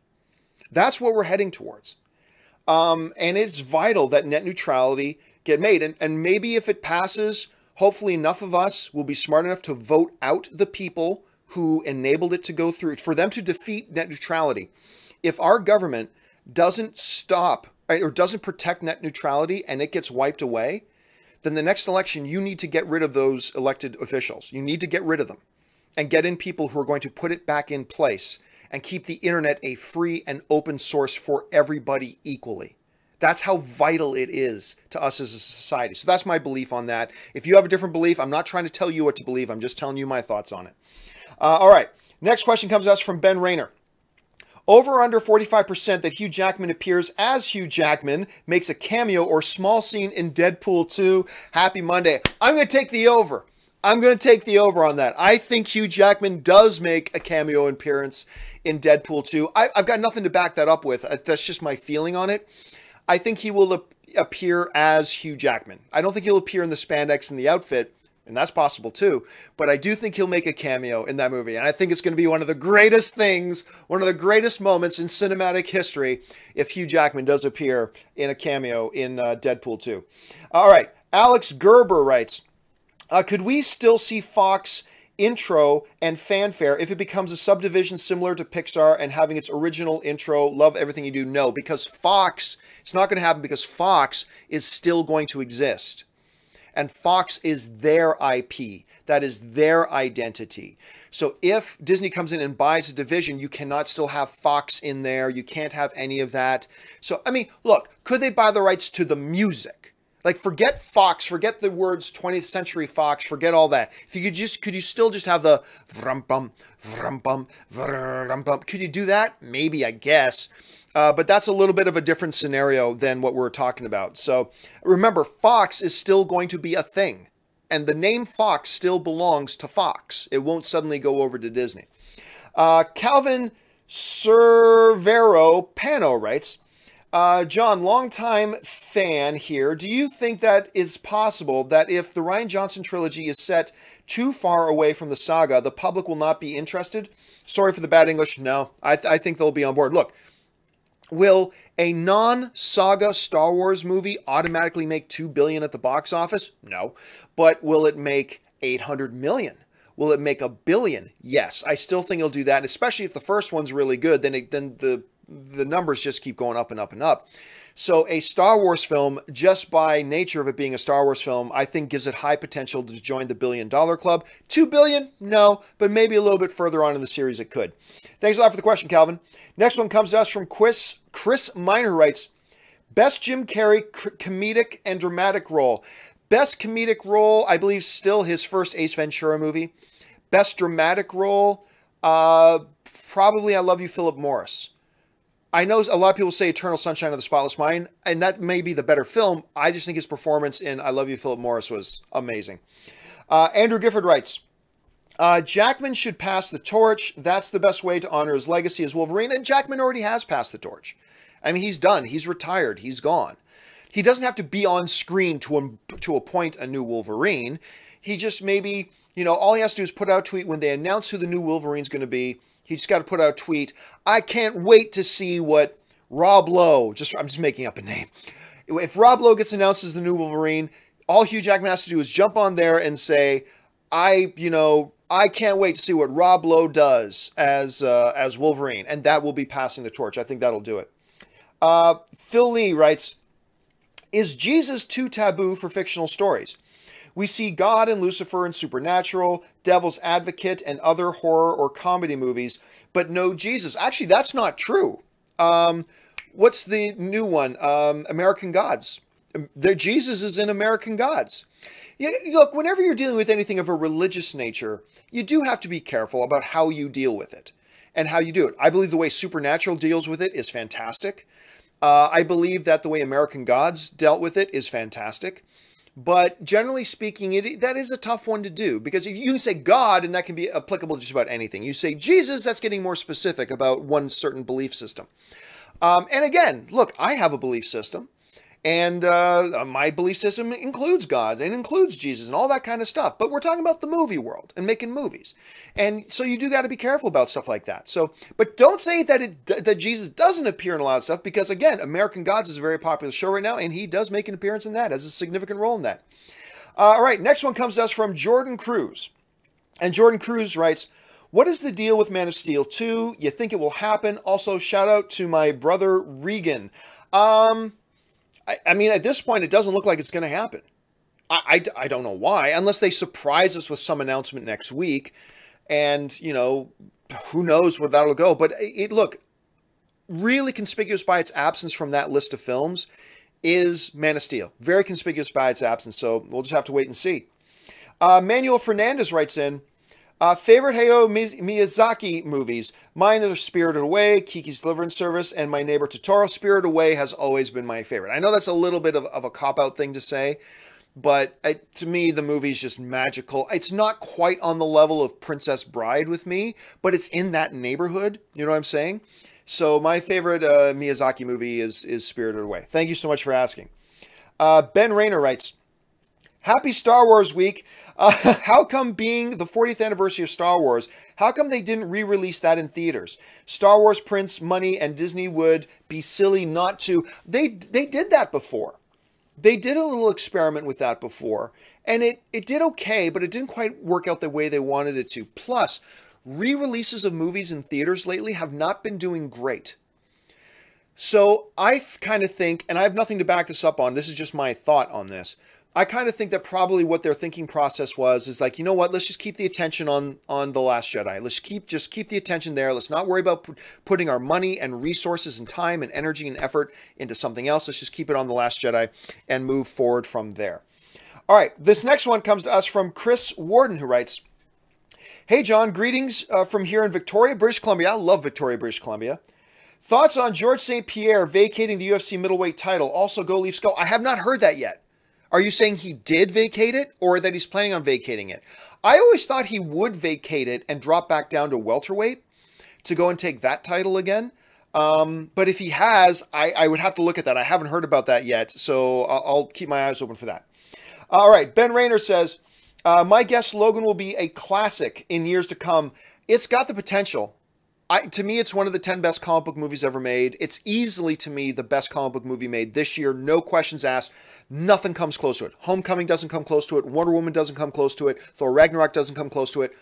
That's what we're heading towards. And it's vital that net neutrality get made. And maybe if it passes, hopefully enough of us will be smart enough to vote out the people who enabled it to go through, for them to defeat net neutrality. If our government doesn't stop, right, or doesn't protect net neutrality and it gets wiped away, then the next election, you need to get rid of those elected officials. You need to get rid of them and get in people who are going to put it back in place and keep the internet a free and open source for everybody equally. That's how vital it is to us as a society. So that's my belief on that. If you have a different belief, I'm not trying to tell you what to believe. I'm just telling you my thoughts on it. All right. Next question comes to us from Ben Rayner. Over or under 45% that Hugh Jackman appears as Hugh Jackman, makes a cameo or small scene in Deadpool 2. Happy Monday. I'm going to take the over. I'm going to take the over on that. I think Hugh Jackman does make a cameo appearance in Deadpool 2. I've got nothing to back that up with. That's just my feeling on it. I think he will appear as Hugh Jackman. I don't think he'll appear in the spandex and the outfit, and that's possible too. But I do think he'll make a cameo in that movie. And I think it's going to be one of the greatest things, one of the greatest moments in cinematic history if Hugh Jackman does appear in a cameo in Deadpool 2. All right. Alex Gerber writes, could we still see Fox intro and fanfare if it becomes a subdivision similar to Pixar and having its original intro, love everything you do? No, because Fox, it's not going to happen because Fox is still going to exist. And Fox is their IP. That is their identity. So if Disney comes in and buys a division, you cannot still have Fox in there. You can't have any of that. So, I mean, look, could they buy the rights to the music? Like, forget Fox, forget the words 20th Century Fox, forget all that. If you could just, could you still just have the vrum-bum, vrum-bum, vrum-bum? Could you do that? Maybe, I guess. But that's a little bit of a different scenario than what we're talking about. So remember, Fox is still going to be a thing. And the name Fox still belongs to Fox. It won't suddenly go over to Disney. Calvin Cervero Pano writes, John, longtime fan here. Do you think that it's possible that if the Rian Johnson trilogy is set too far away from the saga, the public will not be interested? Sorry for the bad English. No, I think they'll be on board. Look, will a non-saga Star Wars movie automatically make $2 billion at the box office? No. But will it make $800 million? Will it make $1 billion? Yes. I still think it'll do that, especially if the first one's really good. Then the numbers just keep going up and up and up. So a Star Wars film, just by nature of it being a Star Wars film, I think gives it high potential to join the $1 billion club. $2 billion? No, but maybe a little bit further on in the series it could. Thanks a lot for the question, Calvin. Next one comes to us from Chris Miner, who writes, best Jim Carrey comedic and dramatic role. Best comedic role, I believe, still his first Ace Ventura movie. Best dramatic role, probably I Love You, Philip Morris. I know a lot of people say Eternal Sunshine of the Spotless Mind, and that may be the better film. I just think his performance in I Love You, Philip Morris was amazing. Andrew Gifford writes, Jackman should pass the torch. That's the best way to honor his legacy as Wolverine, and Jackman already has passed the torch. I mean, he's done. He's retired. He's gone. He doesn't have to be on screen to appoint a new Wolverine. He just maybe, you know, all he has to do is put out a tweet when they announce who the new Wolverine's going to be. He's just got to put out a tweet. I can't wait to see what Rob Lowe, I'm just making up a name. If Rob Lowe gets announced as the new Wolverine, all Hugh Jackman has to do is jump on there and say, I can't wait to see what Rob Lowe does as Wolverine. And that will be passing the torch. I think that'll do it. Phil Lee writes, is Jesus too taboo for fictional stories? We see God and Lucifer in Supernatural, Devil's Advocate, and other horror or comedy movies, but no Jesus. Actually, that's not true. What's the new one? American Gods. Jesus is in American Gods. Look, whenever you're dealing with anything of a religious nature, you do have to be careful about how you deal with it and how you do it. I believe the way Supernatural deals with it is fantastic. I believe that the way American Gods dealt with it is fantastic. But generally speaking, that is a tough one to do, because if you can say God, and that can be applicable to just about anything. You say Jesus, that's getting more specific about one certain belief system. And again, look, I have a belief system, And my belief system includes God and includes Jesus and all that kind of stuff. But we're talking about the movie world and making movies. And so you do got to be careful about stuff like that. So, but don't say that Jesus doesn't appear in a lot of stuff, because again, American Gods is a very popular show right now, and he does make an appearance in that, has a significant role in that. All right, next one comes to us from Jordan Cruz. And Jordan Cruz writes, what is the deal with Man of Steel 2? You think it will happen? Also, shout out to my brother Regan. I mean, at this point, it doesn't look like it's going to happen. I don't know why, unless they surprise us with some announcement next week. And, you know, who knows where that'll go. But look, really conspicuous by its absence from that list of films is Man of Steel. Very conspicuous by its absence. So we'll just have to wait and see. Manuel Fernandez writes in, favorite Hayao Miyazaki movies. Mine are Spirited Away, Kiki's Deliverance Service, and My Neighbor Totoro. Spirited Away has always been my favorite. I know that's a little bit of a cop-out thing to say, but to me, the movie's just magical. It's not quite on the level of Princess Bride with me, but it's in that neighborhood. You know what I'm saying? So my favorite Miyazaki movie is Spirited Away. Thank you so much for asking. Ben Rayner writes, Happy Star Wars Week. How come being the 40th anniversary of Star Wars, how come they didn't re-release that in theaters? Star Wars prints money and Disney would be silly not to. They did that before. They did a little experiment with that before. And it did okay, but it didn't quite work out the way they wanted it to. Plus, re-releases of movies in theaters lately have not been doing great. So I kind of think, and I have nothing to back this up on, this is just my thought on this. I kind of think that probably what their thinking process is like, you know what, let's just keep the attention on The Last Jedi. Let's just keep the attention there. Let's not worry about putting our money and resources and time and energy and effort into something else. Let's just keep it on The Last Jedi and move forward from there. All right, this next one comes to us from Chris Warden, who writes, Hey John, greetings from here in Victoria, British Columbia. I love Victoria, British Columbia. Thoughts on Georges St-Pierre vacating the UFC middleweight title? Also, go Leafs go. I have not heard that yet. Are you saying he did vacate it, or that he's planning on vacating it? I always thought he would vacate it and drop back down to welterweight to go and take that title again. But if he has, I would have to look at that. I haven't heard about that yet, so I'll keep my eyes open for that. All right, Ben Rayner says, my guess Logan will be a classic in years to come. It's got the potential. To me, it's one of the 10 best comic book movies ever made. It's easily, to me, the best comic book movie made this year. No questions asked. Nothing comes close to it. Homecoming doesn't come close to it. Wonder Woman doesn't come close to it. Thor Ragnarok doesn't come close to it.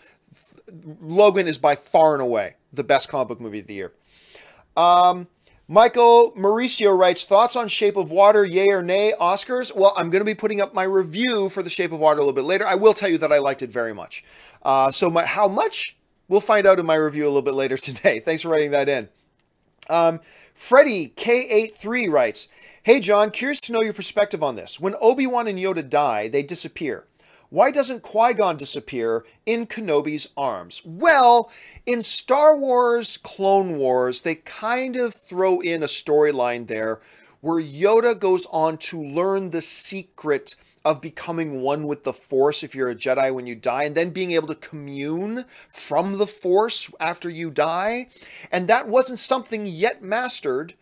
Logan is by far and away the best comic book movie of the year. Michael Mauricio writes, thoughts on Shape of Water, yay or nay, Oscars? Well, I'm going to be putting up my review for The Shape of Water a little bit later. I will tell you that I liked it very much. How much? We'll find out in my review a little bit later today. Thanks for writing that in. Freddie K83 writes, Hey John, curious to know your perspective on this. When Obi-Wan and Yoda die, they disappear. Why doesn't Qui-Gon disappear in Kenobi's arms? Well, in Star Wars Clone Wars, they kind of throw in a storyline there where Yoda goes on to learn the secret of becoming one with the Force if you're a Jedi when you die, and then being able to commune from the Force after you die. And that wasn't something yet mastered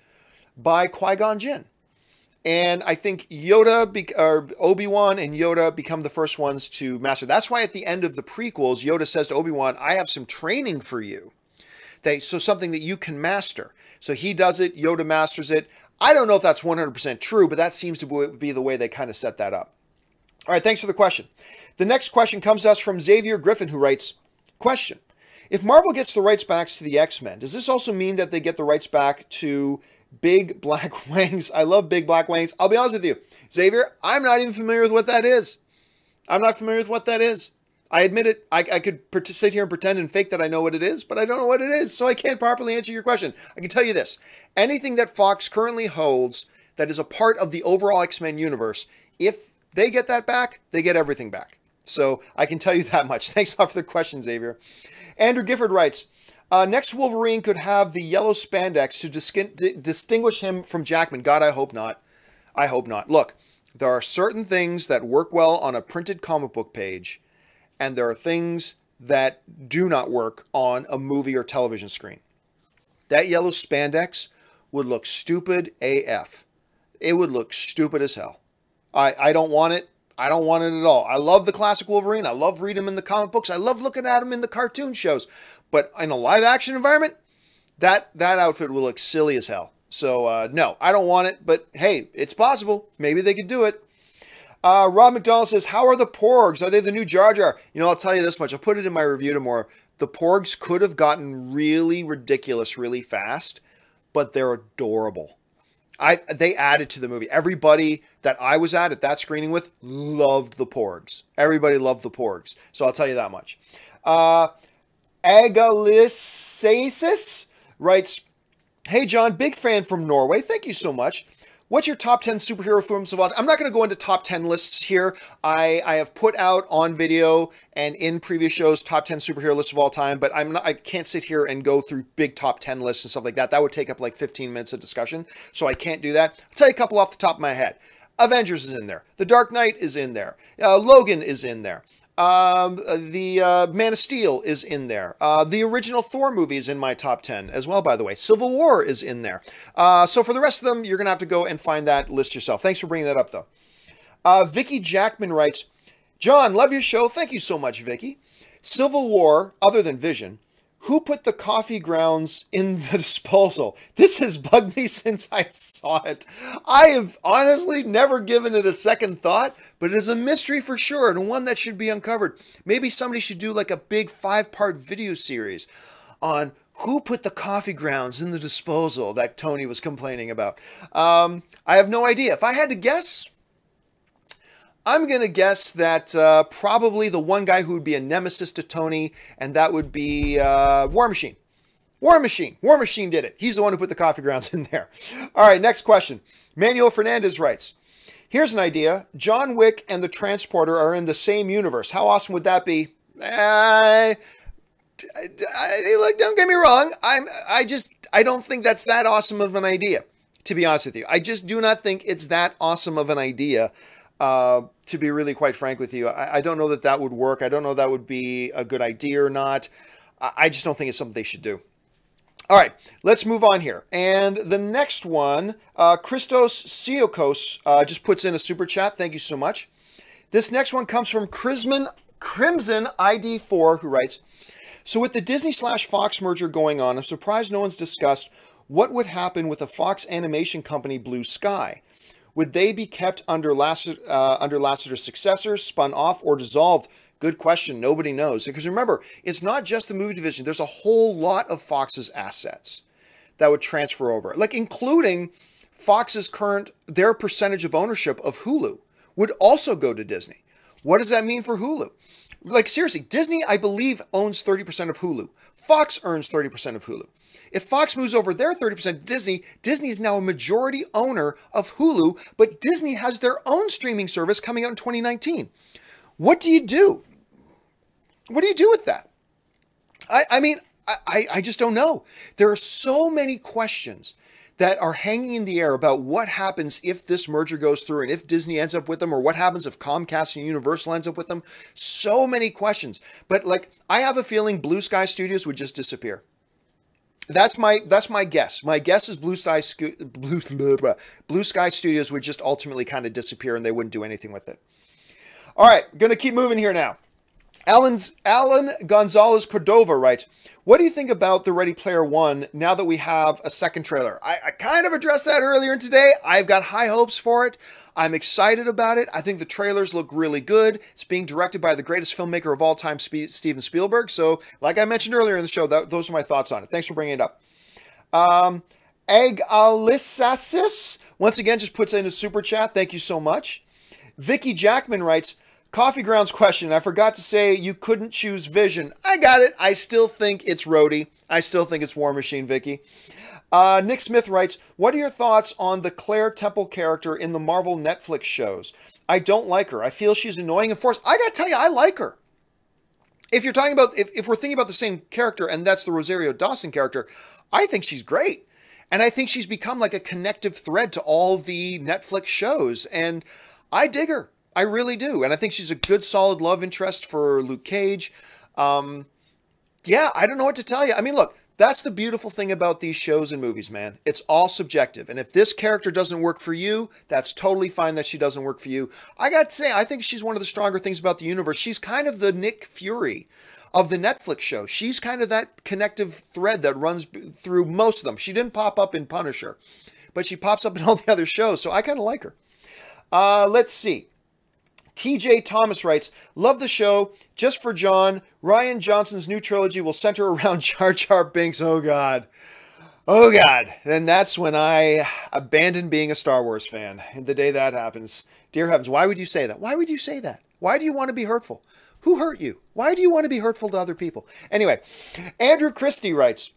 by Qui-Gon Jinn. And I think Obi-Wan and Yoda become the first ones to master. That's why at the end of the prequels, Yoda says to Obi-Wan, I have some training for you. So something that you can master. So he does it, Yoda masters it. I don't know if that's 100% true, but that seems to be the way they kind of set that up. All right, thanks for the question. The next question comes to us from Xavier Griffin, who writes, question, if Marvel gets the rights back to the X-Men, does this also mean that they get the rights back to Big Black Wings? I love Big Black Wings. I'll be honest with you, Xavier, I'm not even familiar with what that is. I'm not familiar with what that is. I admit it. I could sit here and pretend and fake that I know what it is, but I don't know what it is, so I can't properly answer your question. I can tell you this. Anything that Fox currently holds that is a part of the overall X-Men universe, if they get that back, they get everything back. So I can tell you that much. Thanks a lot for the question, Xavier. Andrew Gifford writes, next Wolverine could have the yellow spandex to distinguish him from Jackman. God, I hope not. I hope not. Look, there are certain things that work well on a printed comic book page, and there are things that do not work on a movie or television screen. That yellow spandex would look stupid AF. it would look stupid as hell. I don't want it. I don't want it at all. I love the classic Wolverine. I love reading him in the comic books. I love looking at him in the cartoon shows. But in a live action environment, that outfit will look silly as hell. So, no, I don't want it. But, hey, it's possible. Maybe they could do it. Rob McDonald says, how are the Porgs? Are they the new Jar Jar? You know, I'll tell you this much. I'll put it in my review tomorrow. The Porgs could have gotten really ridiculous really fast, but they're adorable. They added to the movie. Everybody that I was at that screening with loved the Porgs. Everybody loved the Porgs. So I'll tell you that much. Agalisasis writes, hey, John, big fan from Norway. Thank you so much. What's your top 10 superhero films of all time? I'm not going to go into top 10 lists here. I have put out on video and in previous shows top 10 superhero lists of all time, but I can't sit here and go through big top 10 lists and stuff like that. That would take up like 15 minutes of discussion, so I can't do that. I'll tell you a couple off the top of my head. Avengers is in there. The Dark Knight is in there. Logan is in there. The Man of Steel is in there. The original Thor movie is in my top 10 as well, by the way. Civil War is in there. So for the rest of them, you're going to have to go and find that list yourself. Thanks for bringing that up, though. Vicky Jackman writes, John, love your show. Thank you so much, Vicky. Civil War, other than Vision, who put the coffee grounds in the disposal? This has bugged me since I saw it. I have honestly never given it a second thought, but it is a mystery for sure, and one that should be uncovered. Maybe somebody should do like a big 5-part video series on who put the coffee grounds in the disposal that Tony was complaining about. I have no idea. If I had to guess, I'm going to guess that probably the one guy who would be a nemesis to Tony, and that would be War Machine. War Machine. War Machine did it. He's the one who put the coffee grounds in there. All right, next question. Manuel Fernandez writes, here's an idea. John Wick and the Transporter are in the same universe. How awesome would that be? Look, don't get me wrong. I don't think that's that awesome of an idea, to be honest with you. I just do not think it's that awesome of an idea. To be really quite frank with you, I don't know that that would work. I don't know if that would be a good idea or not. I just don't think it's something they should do. All right, let's move on here. And the next one, Christos Siokos just puts in a super chat. Thank you so much. This next one comes from Crimson ID4, who writes, so with the Disney/Fox merger going on, I'm surprised no one's discussed what would happen with a Fox animation company, Blue Sky. Would they be kept under Lasseter's successors, spun off, or dissolved? Good question. Nobody knows. Because remember, it's not just the movie division. There's a whole lot of Fox's assets that would transfer over, like including Fox's their percentage of ownership of Hulu would also go to Disney. What does that mean for Hulu? Like seriously, Disney, I believe, owns 30% of Hulu. Fox earns 30% of Hulu. If Fox moves over their 30% to Disney, Disney is now a majority owner of Hulu, but Disney has their own streaming service coming out in 2019. What do you do? What do you do with that? I just don't know. There are so many questions that are hanging in the air about what happens if this merger goes through and if Disney ends up with them, or what happens if Comcast and Universal ends up with them. So many questions. But like, I have a feeling Blue Sky Studios would just disappear. That's my guess. My guess is Blue Sky Studios would just ultimately kind of disappear and they wouldn't do anything with it. All right, going to keep moving here now. Alan Gonzalez Cordova writes, what do you think about the Ready Player One now that we have a second trailer? I kind of addressed that earlier today. I've got high hopes for it. I'm excited about it. I think the trailers look really good. It's being directed by the greatest filmmaker of all time, Steven Spielberg. So, like I mentioned earlier in the show, those are my thoughts on it. Thanks for bringing it up. Egg Alissasis, once again, just puts in a super chat. Thank you so much. Vicky Jackman writes, Coffee Grounds question. I forgot to say you couldn't choose Vision. I got it. I still think it's Rhodey. I still think it's War Machine, Vicky. Nick Smith writes, what are your thoughts on the Claire Temple character in the Marvel Netflix shows? I don't like her. I feel she's annoying and forced. I gotta tell you, I like her. If you're talking about, if we're thinking about the same character, and that's the Rosario Dawson character, I think she's great. And I think she's become like a connective thread to all the Netflix shows. And I dig her. I really do. And I think she's a good, solid love interest for Luke Cage. Yeah, I don't know what to tell you. I mean, look, That's the beautiful thing about these shows and movies, man. It's all subjective. And if this character doesn't work for you, that's totally fine that she doesn't work for you. I got to say, I think she's one of the stronger things about the universe. She's kind of the Nick Fury of the Netflix show. She's kind of that connective thread that runs through most of them. She didn't pop up in Punisher, but she pops up in all the other shows, so I kind of like her. Let's see. TJ Thomas writes, love the show. Just for John, Rian Johnson's new trilogy will center around Jar Jar Binks. Oh, God. Oh, God. Then that's when I abandon being a Star Wars fan. And the day that happens, dear heavens, why would you say that? Why would you say that? Why do you want to be hurtful? Who hurt you? Why do you want to be hurtful to other people? Anyway, Andrew Christie writes,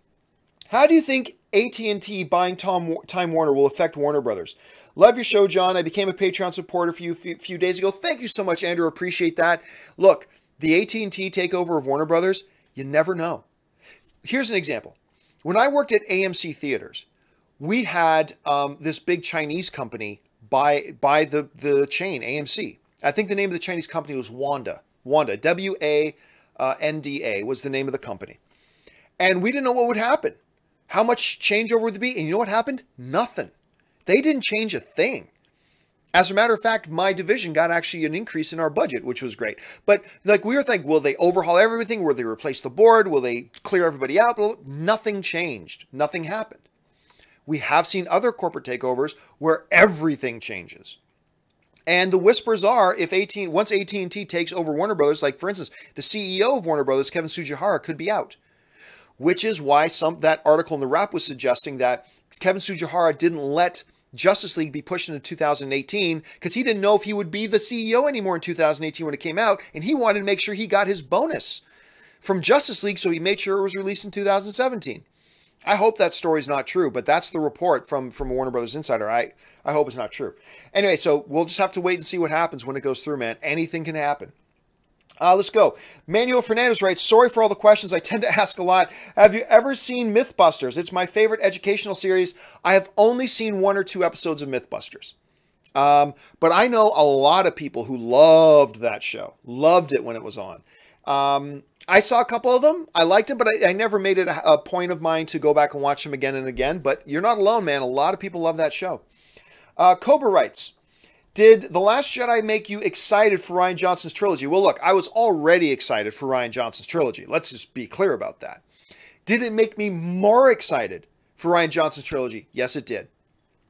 how do you think AT&T buying Time Warner will affect Warner Brothers? Love your show, John. I became a Patreon supporter for you a few days ago. Thank you so much, Andrew. Appreciate that. Look, the AT&T takeover of Warner Brothers, you never know. Here's an example. When I worked at AMC Theaters, we had this big Chinese company buy the chain, AMC. I think the name of the Chinese company was Wanda. Wanda, W-A-N-D-A was the name of the company. And we didn't know what would happen. How much changeover would there be? And you know what happened? Nothing. They didn't change a thing. As a matter of fact, my division got actually an increase in our budget, which was great. But like we were thinking, will they overhaul everything? Will they replace the board? Will they clear everybody out? Well, nothing changed. Nothing happened. We have seen other corporate takeovers where everything changes. And the whispers are, if once AT&T takes over Warner Brothers, like for instance, the CEO of Warner Brothers, Kevin Tsujihara, could be out. Which is why that article in the Wrap was suggesting that Kevin Tsujihara didn't let Justice League be pushed into 2018 because he didn't know if he would be the CEO anymore in 2018 when it came out, and he wanted to make sure he got his bonus from Justice League, so he made sure it was released in 2017. I hope that story's not true, but that's the report from a Warner Brothers insider. I hope it's not true. Anyway, so we'll just have to wait and see what happens when it goes through, man. Anything can happen. Let's go. Manuel Fernandez writes, sorry for all the questions I tend to ask a lot. Have you ever seen Mythbusters? It's my favorite educational series. I have only seen 1 or 2 episodes of Mythbusters. But I know a lot of people who loved that show. Loved it when it was on. I saw a couple of them. I liked it, but I never made it a point of mine to go back and watch them again and again. But you're not alone, man. A lot of people love that show. Cobra writes, did The Last Jedi make you excited for Rian Johnson's trilogy? Well, look, I was already excited for Rian Johnson's trilogy. Let's just be clear about that. Did it make me more excited for Rian Johnson's trilogy? Yes, it did.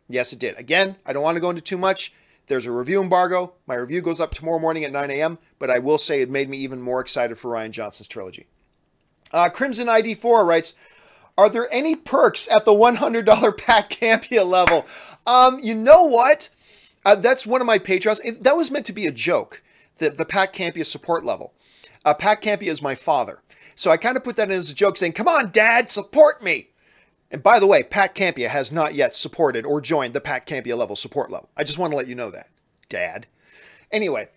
Yes, it did. Again, I don't want to go into too much. There's a review embargo. My review goes up tomorrow morning at 9 a.m., but I will say it made me even more excited for Rian Johnson's trilogy. Crimson ID4 writes, are there any perks at the $100 Pat Campea level? You know what? That's one of my Patreons. That was meant to be a joke, the Pat Campea support level. Pat Campea is my father. So I kind of put that in as a joke saying, come on, Dad, support me. And by the way, Pat Campea has not yet supported or joined the Pat Campea level support level. I just want to let you know that, Dad. Anyway,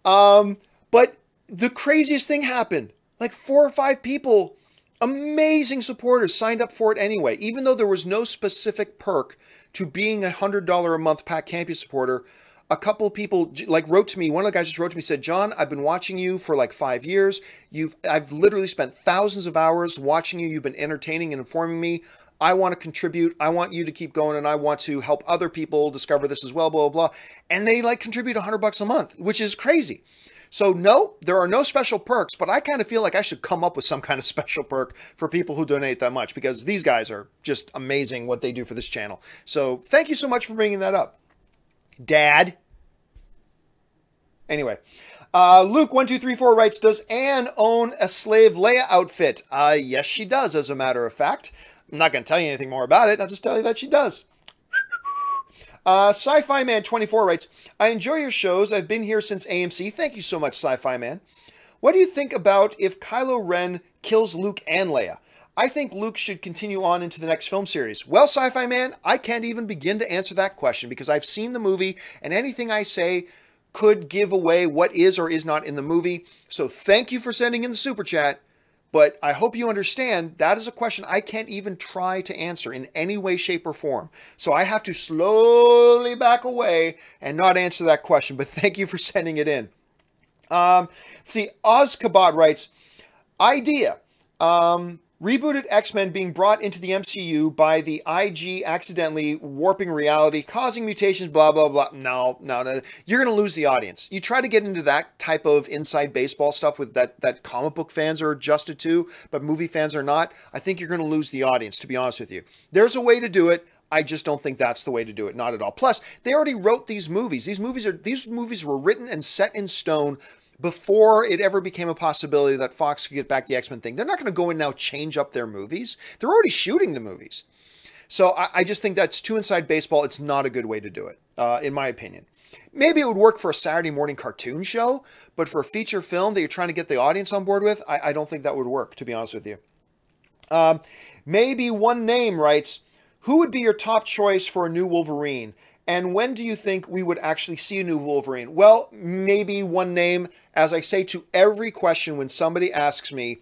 but the craziest thing happened. Like 4 or 5 people, amazing supporters, signed up for it anyway. Even though there was no specific perk to being a $100 a month Pat Campea supporter, a couple of people wrote to me. One of the guys just wrote to me, said, John, I've been watching you for like 5 years. I've literally spent thousands of hours watching you. You've been entertaining and informing me. I want to contribute. I want you to keep going, and I want to help other people discover this as well, blah, blah, blah. And they contribute $100 a month, which is crazy. So no, there are no special perks, but I kind of feel like I should come up with some kind of special perk for people who donate that much, because these guys are just amazing what they do for this channel. So thank you so much for bringing that up, Dad. Anyway, Luke1234 writes, does Anne own a Slave Leia outfit? Yes, she does, as a matter of fact. I'm not going to tell you anything more about it. I'll just tell you that she does. Sci-Fi Man 24 writes, I enjoy your shows. I've been here since AMC. Thank you so much, Sci-Fi Man. What do you think about if Kylo Ren kills Luke and Leia? I think Luke should continue on into the next film series. Well, Sci-Fi Man, I can't even begin to answer that question because I've seen the movie, and anything I say could give away what is or is not in the movie. So thank you for sending in the super chat. But I hope you understand that is a question I can't even try to answer in any way, shape, or form. So I have to slowly back away and not answer that question. But thank you for sending it in. See, Oz Kabad writes, idea. Rebooted X-Men being brought into the MCU by the IG accidentally warping reality, causing mutations, blah, blah, blah. No. You're going to lose the audience. You try to get into that type of inside baseball stuff with that comic book fans are adjusted to, but movie fans are not. I think you're going to lose the audience, to be honest with you. There's a way to do it. I just don't think that's the way to do it. Not at all. Plus, they already wrote these movies. These movies were written and set in stone before it ever became a possibility that Fox could get back the X-Men thing. They're not going to go in now change up their movies. They're already shooting the movies. So I just think that's too inside baseball. It's not a good way to do it, in my opinion. Maybe it would work for a Saturday morning cartoon show, but for a feature film that you're trying to get the audience on board with, I don't think that would work, to be honest with you. Maybe One Name writes, who would be your top choice for a new Wolverine? And when do you think we would actually see a new Wolverine? Well, maybe One Name, as I say to every question when somebody asks me,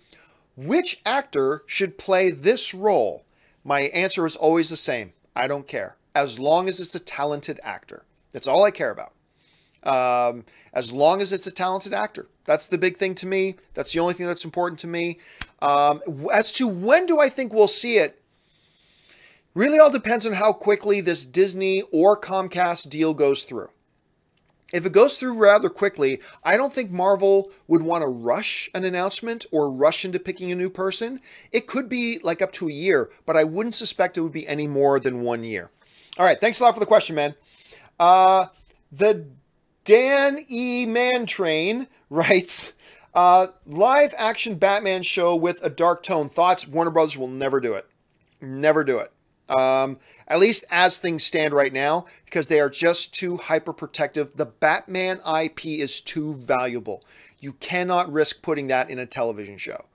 which actor should play this role? My answer is always the same. I don't care. As long as it's a talented actor. That's all I care about. As long as it's a talented actor. That's the big thing to me. That's the only thing that's important to me. As to when do I think we'll see it, really all depends on how quickly this Disney or Comcast deal goes through. If it goes through rather quickly, I don't think Marvel would want to rush an announcement or rush into picking a new person. It could be like up to a year, but I wouldn't suspect it would be any more than 1 year. All right, thanks a lot for the question, man. The Dan E. Mantrain writes, live action Batman show with a dark tone. Thoughts? Warner Brothers will never do it. Never do it. At least as things stand right now, because they are just too hyper protective. The Batman IP is too valuable. You cannot risk putting that in a television show.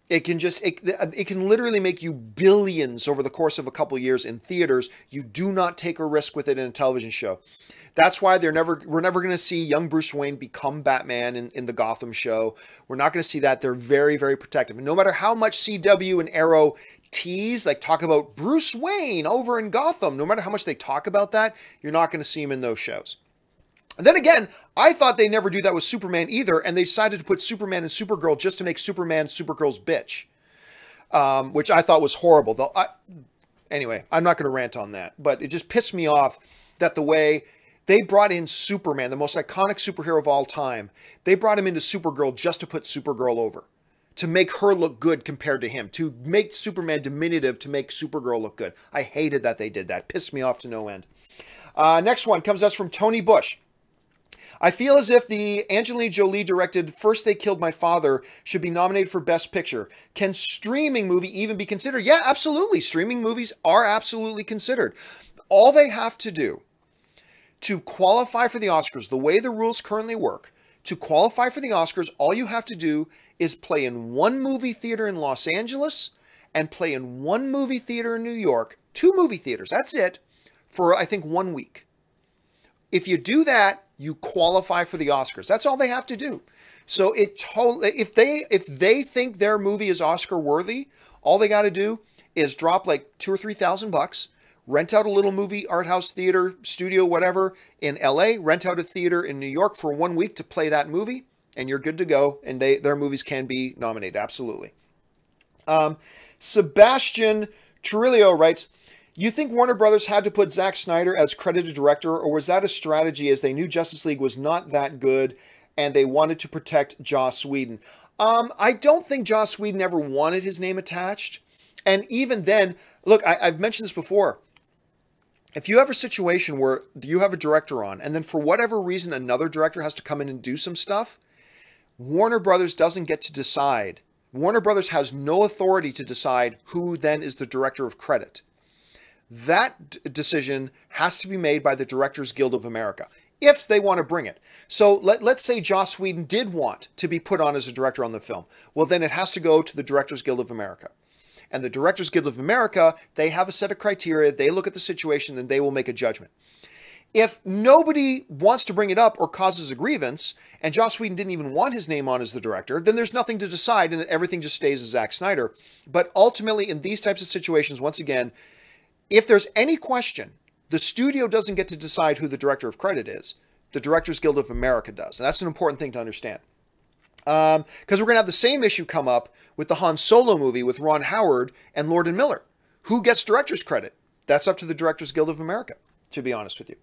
It can literally make you billions over the course of a couple of years in theaters. You do not take a risk with it in a television show. That's why we're never going to see young Bruce Wayne become Batman in the Gotham show. We're not going to see that. They're very, very protective. And no matter how much CW and Arrow tease, like talk about Bruce Wayne over in Gotham, no matter how much they talk about that, you're not going to see him in those shows. And then again, I thought they never do that with Superman either, and they decided to put Superman and Supergirl just to make Superman Supergirl's bitch, which I thought was horrible. Anyway, I'm not going to rant on that, but it just pissed me off that the way they brought in Superman, the most iconic superhero of all time, they brought him into Supergirl just to put Supergirl over, to make her look good compared to him, to make Superman diminutive, to make Supergirl look good. I hated that they did that. Pissed me off to no end. Next one comes us from Tony Bush. I feel as if the Angelina Jolie directed First They Killed My Father should be nominated for Best Picture. Can streaming movie even be considered? Yeah, absolutely. Streaming movies are absolutely considered. All they have to do to qualify for the Oscars, the way the rules currently work, to qualify for the Oscars, all you have to do is play in one movie theater in Los Angeles and play in one movie theater in New York, 2 movie theaters, that's it, for I think 1 week. If you do that, you qualify for the Oscars. That's all they have to do. So if they think their movie is Oscar worthy, all they got to do is drop like $2,000 or $3,000, rent out a little movie art house theater, studio, whatever in LA, rent out a theater in New York for 1 week to play that movie, and you're good to go. And their movies can be nominated. Absolutely. Sebastian Trillo writes, you think Warner Brothers had to put Zack Snyder as credited director, or was that a strategy as they knew Justice League was not that good and they wanted to protect Joss Whedon? I don't think Joss Whedon ever wanted his name attached. And even then, look, I've mentioned this before. If you have a situation where you have a director on, and then for whatever reason another director has to come in and do some stuff, Warner Brothers doesn't get to decide. Warner Brothers has no authority to decide who then is the director of credit. That decision has to be made by the Directors Guild of America, if they want to bring it. So let's say Joss Whedon did want to be put on as a director on the film. Well, then it has to go to the Directors Guild of America. And the Directors Guild of America, they have a set of criteria. They look at the situation and they will make a judgment. If nobody wants to bring it up or causes a grievance, and Joss Whedon didn't even want his name on as the director, then there's nothing to decide and everything just stays as Zack Snyder. But ultimately, in these types of situations, once again, if there's any question, the studio doesn't get to decide who the director of credit is. The Directors Guild of America does. And that's an important thing to understand. Because we're going to have the same issue come up with the Han Solo movie with Ron Howard and Lord and Miller. Who gets director's credit? That's up to the Directors Guild of America, to be honest with you.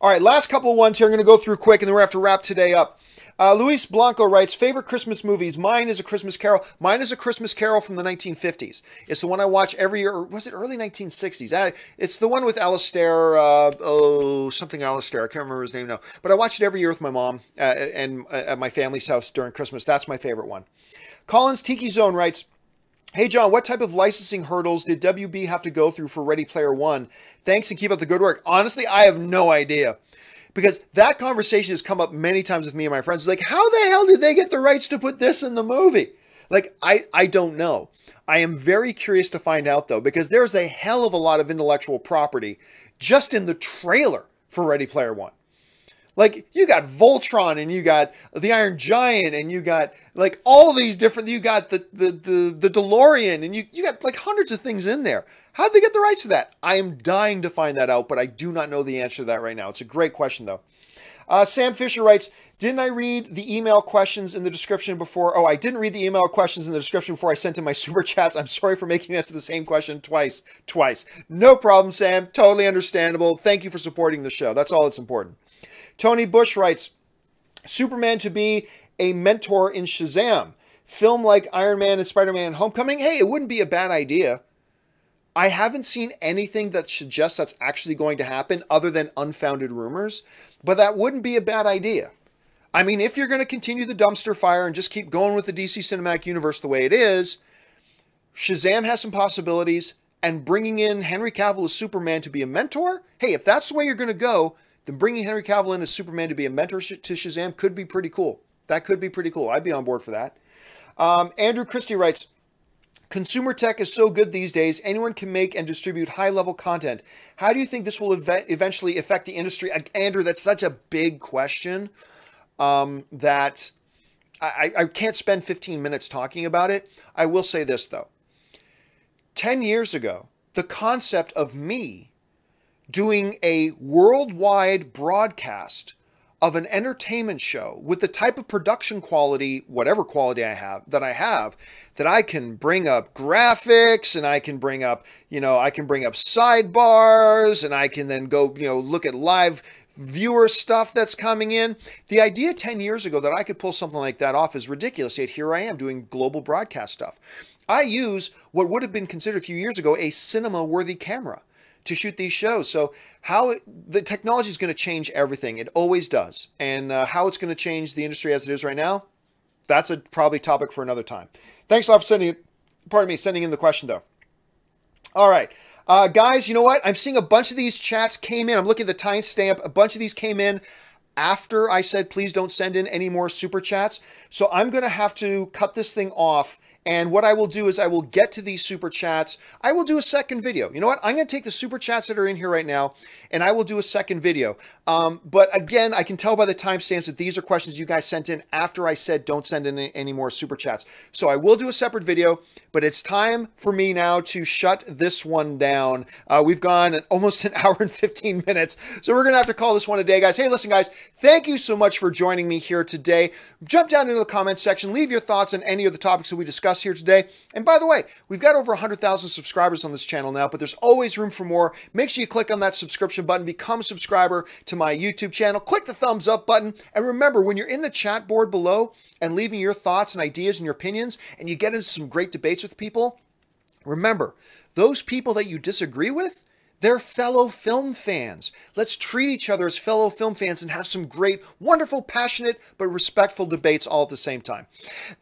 All right, last couple of ones here. I'm going to go through quick, and then we're going to have to wrap today up. Luis Blanco writes, favorite Christmas movies. Mine is A Christmas Carol. Mine is A Christmas Carol from the 1950s. It's the one I watch every year. Or was it early 1960s? It's the one with Alistair, something Alistair. I can't remember his name now. But I watch it every year with my mom and at my family's house during Christmas. That's my favorite one. Collins Tiki Zone writes, hey, John, what type of licensing hurdles did WB have to go through for Ready Player One? Thanks and keep up the good work. Honestly, I have no idea. Because that conversation has come up many times with me and my friends. Like, how the hell did they get the rights to put this in the movie? Like, I don't know. I am very curious to find out, though, because there's a hell of a lot of intellectual property just in the trailer for Ready Player One. Like, you got Voltron, and you got the Iron Giant, and you got, like, all these different, you got the DeLorean, and you got, like, hundreds of things in there. How did they get the rights to that? I am dying to find that out, but I do not know the answer to that right now. It's a great question, though. Sam Fisher writes, didn't I read the email questions in the description before? Oh, I didn't read the email questions in the description before I sent in my super chats. I'm sorry for making you answer the same question twice. No problem, Sam. Totally understandable. Thank you for supporting the show. That's all that's important. Tony Bush writes, Superman to be a mentor in Shazam. Film like Iron Man and Spider-Man Homecoming? Hey, it wouldn't be a bad idea. I haven't seen anything that suggests that's actually going to happen other than unfounded rumors, but that wouldn't be a bad idea. I mean, if you're going to continue the dumpster fire and just keep going with the DC Cinematic Universe the way it is, Shazam has some possibilities, and bringing in Henry Cavill as Superman to be a mentor? Hey, if that's the way you're going to go, then bringing Henry Cavill in as Superman to be a mentor to Shazam could be pretty cool. That could be pretty cool. I'd be on board for that. Andrew Christie writes, consumer tech is so good these days, anyone can make and distribute high-level content. How do you think this will eventually affect the industry? Andrew, that's such a big question that I can't spend 15 minutes talking about it. I will say this, though. 10 years ago, the concept of me doing a worldwide broadcast of an entertainment show with the type of production quality, whatever quality I have, that I can bring up graphics, and I can bring up, I can bring up sidebars, and I can then go, look at live viewer stuff that's coming in. The idea 10 years ago that I could pull something like that off is ridiculous, yet here I am doing global broadcast stuff. I use what would have been considered a few years ago a cinema-worthy camera to shoot these shows. So the technology is going to change everything. It always does. And how it's going to change the industry as it is right now, that's a probably topic for another time. Thanks a lot for sending in the question, though. All right. Guys, you know what? I'm seeing a bunch of these chats came in. I'm looking at the timestamp. A bunch of these came in after I said, please don't send in any more super chats. So I'm going to have to cut this thing off. And what I will do is I will get to these super chats. I will do a second video. You know what? I'm going to take the super chats that are in here right now, and I will do a second video. But again, I can tell by the timestamps that these are questions you guys sent in after I said don't send in any more super chats. So I will do a separate video, but it's time for me now to shut this one down. We've gone almost an hour and 15 minutes, so we're going to have to call this one a day, guys. Hey, listen, guys, thank you so much for joining me here today. Jump down into the comments section. Leave your thoughts on any of the topics that we discussed here today. And by the way, we've got over 100,000 subscribers on this channel now, but there's always room for more. Make sure you click on that subscription button, become a subscriber to my YouTube channel, click the thumbs up button, and remember, when you're in the chat board below and leaving your thoughts and ideas and your opinions, and you get into some great debates with people, remember, those people that you disagree with, they're fellow film fans. Let's treat each other as fellow film fans and have some great, wonderful, passionate, but respectful debates all at the same time.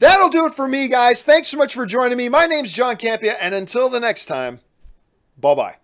That'll do it for me, guys. Thanks so much for joining me. My name's John Campea, and until the next time, bye-bye.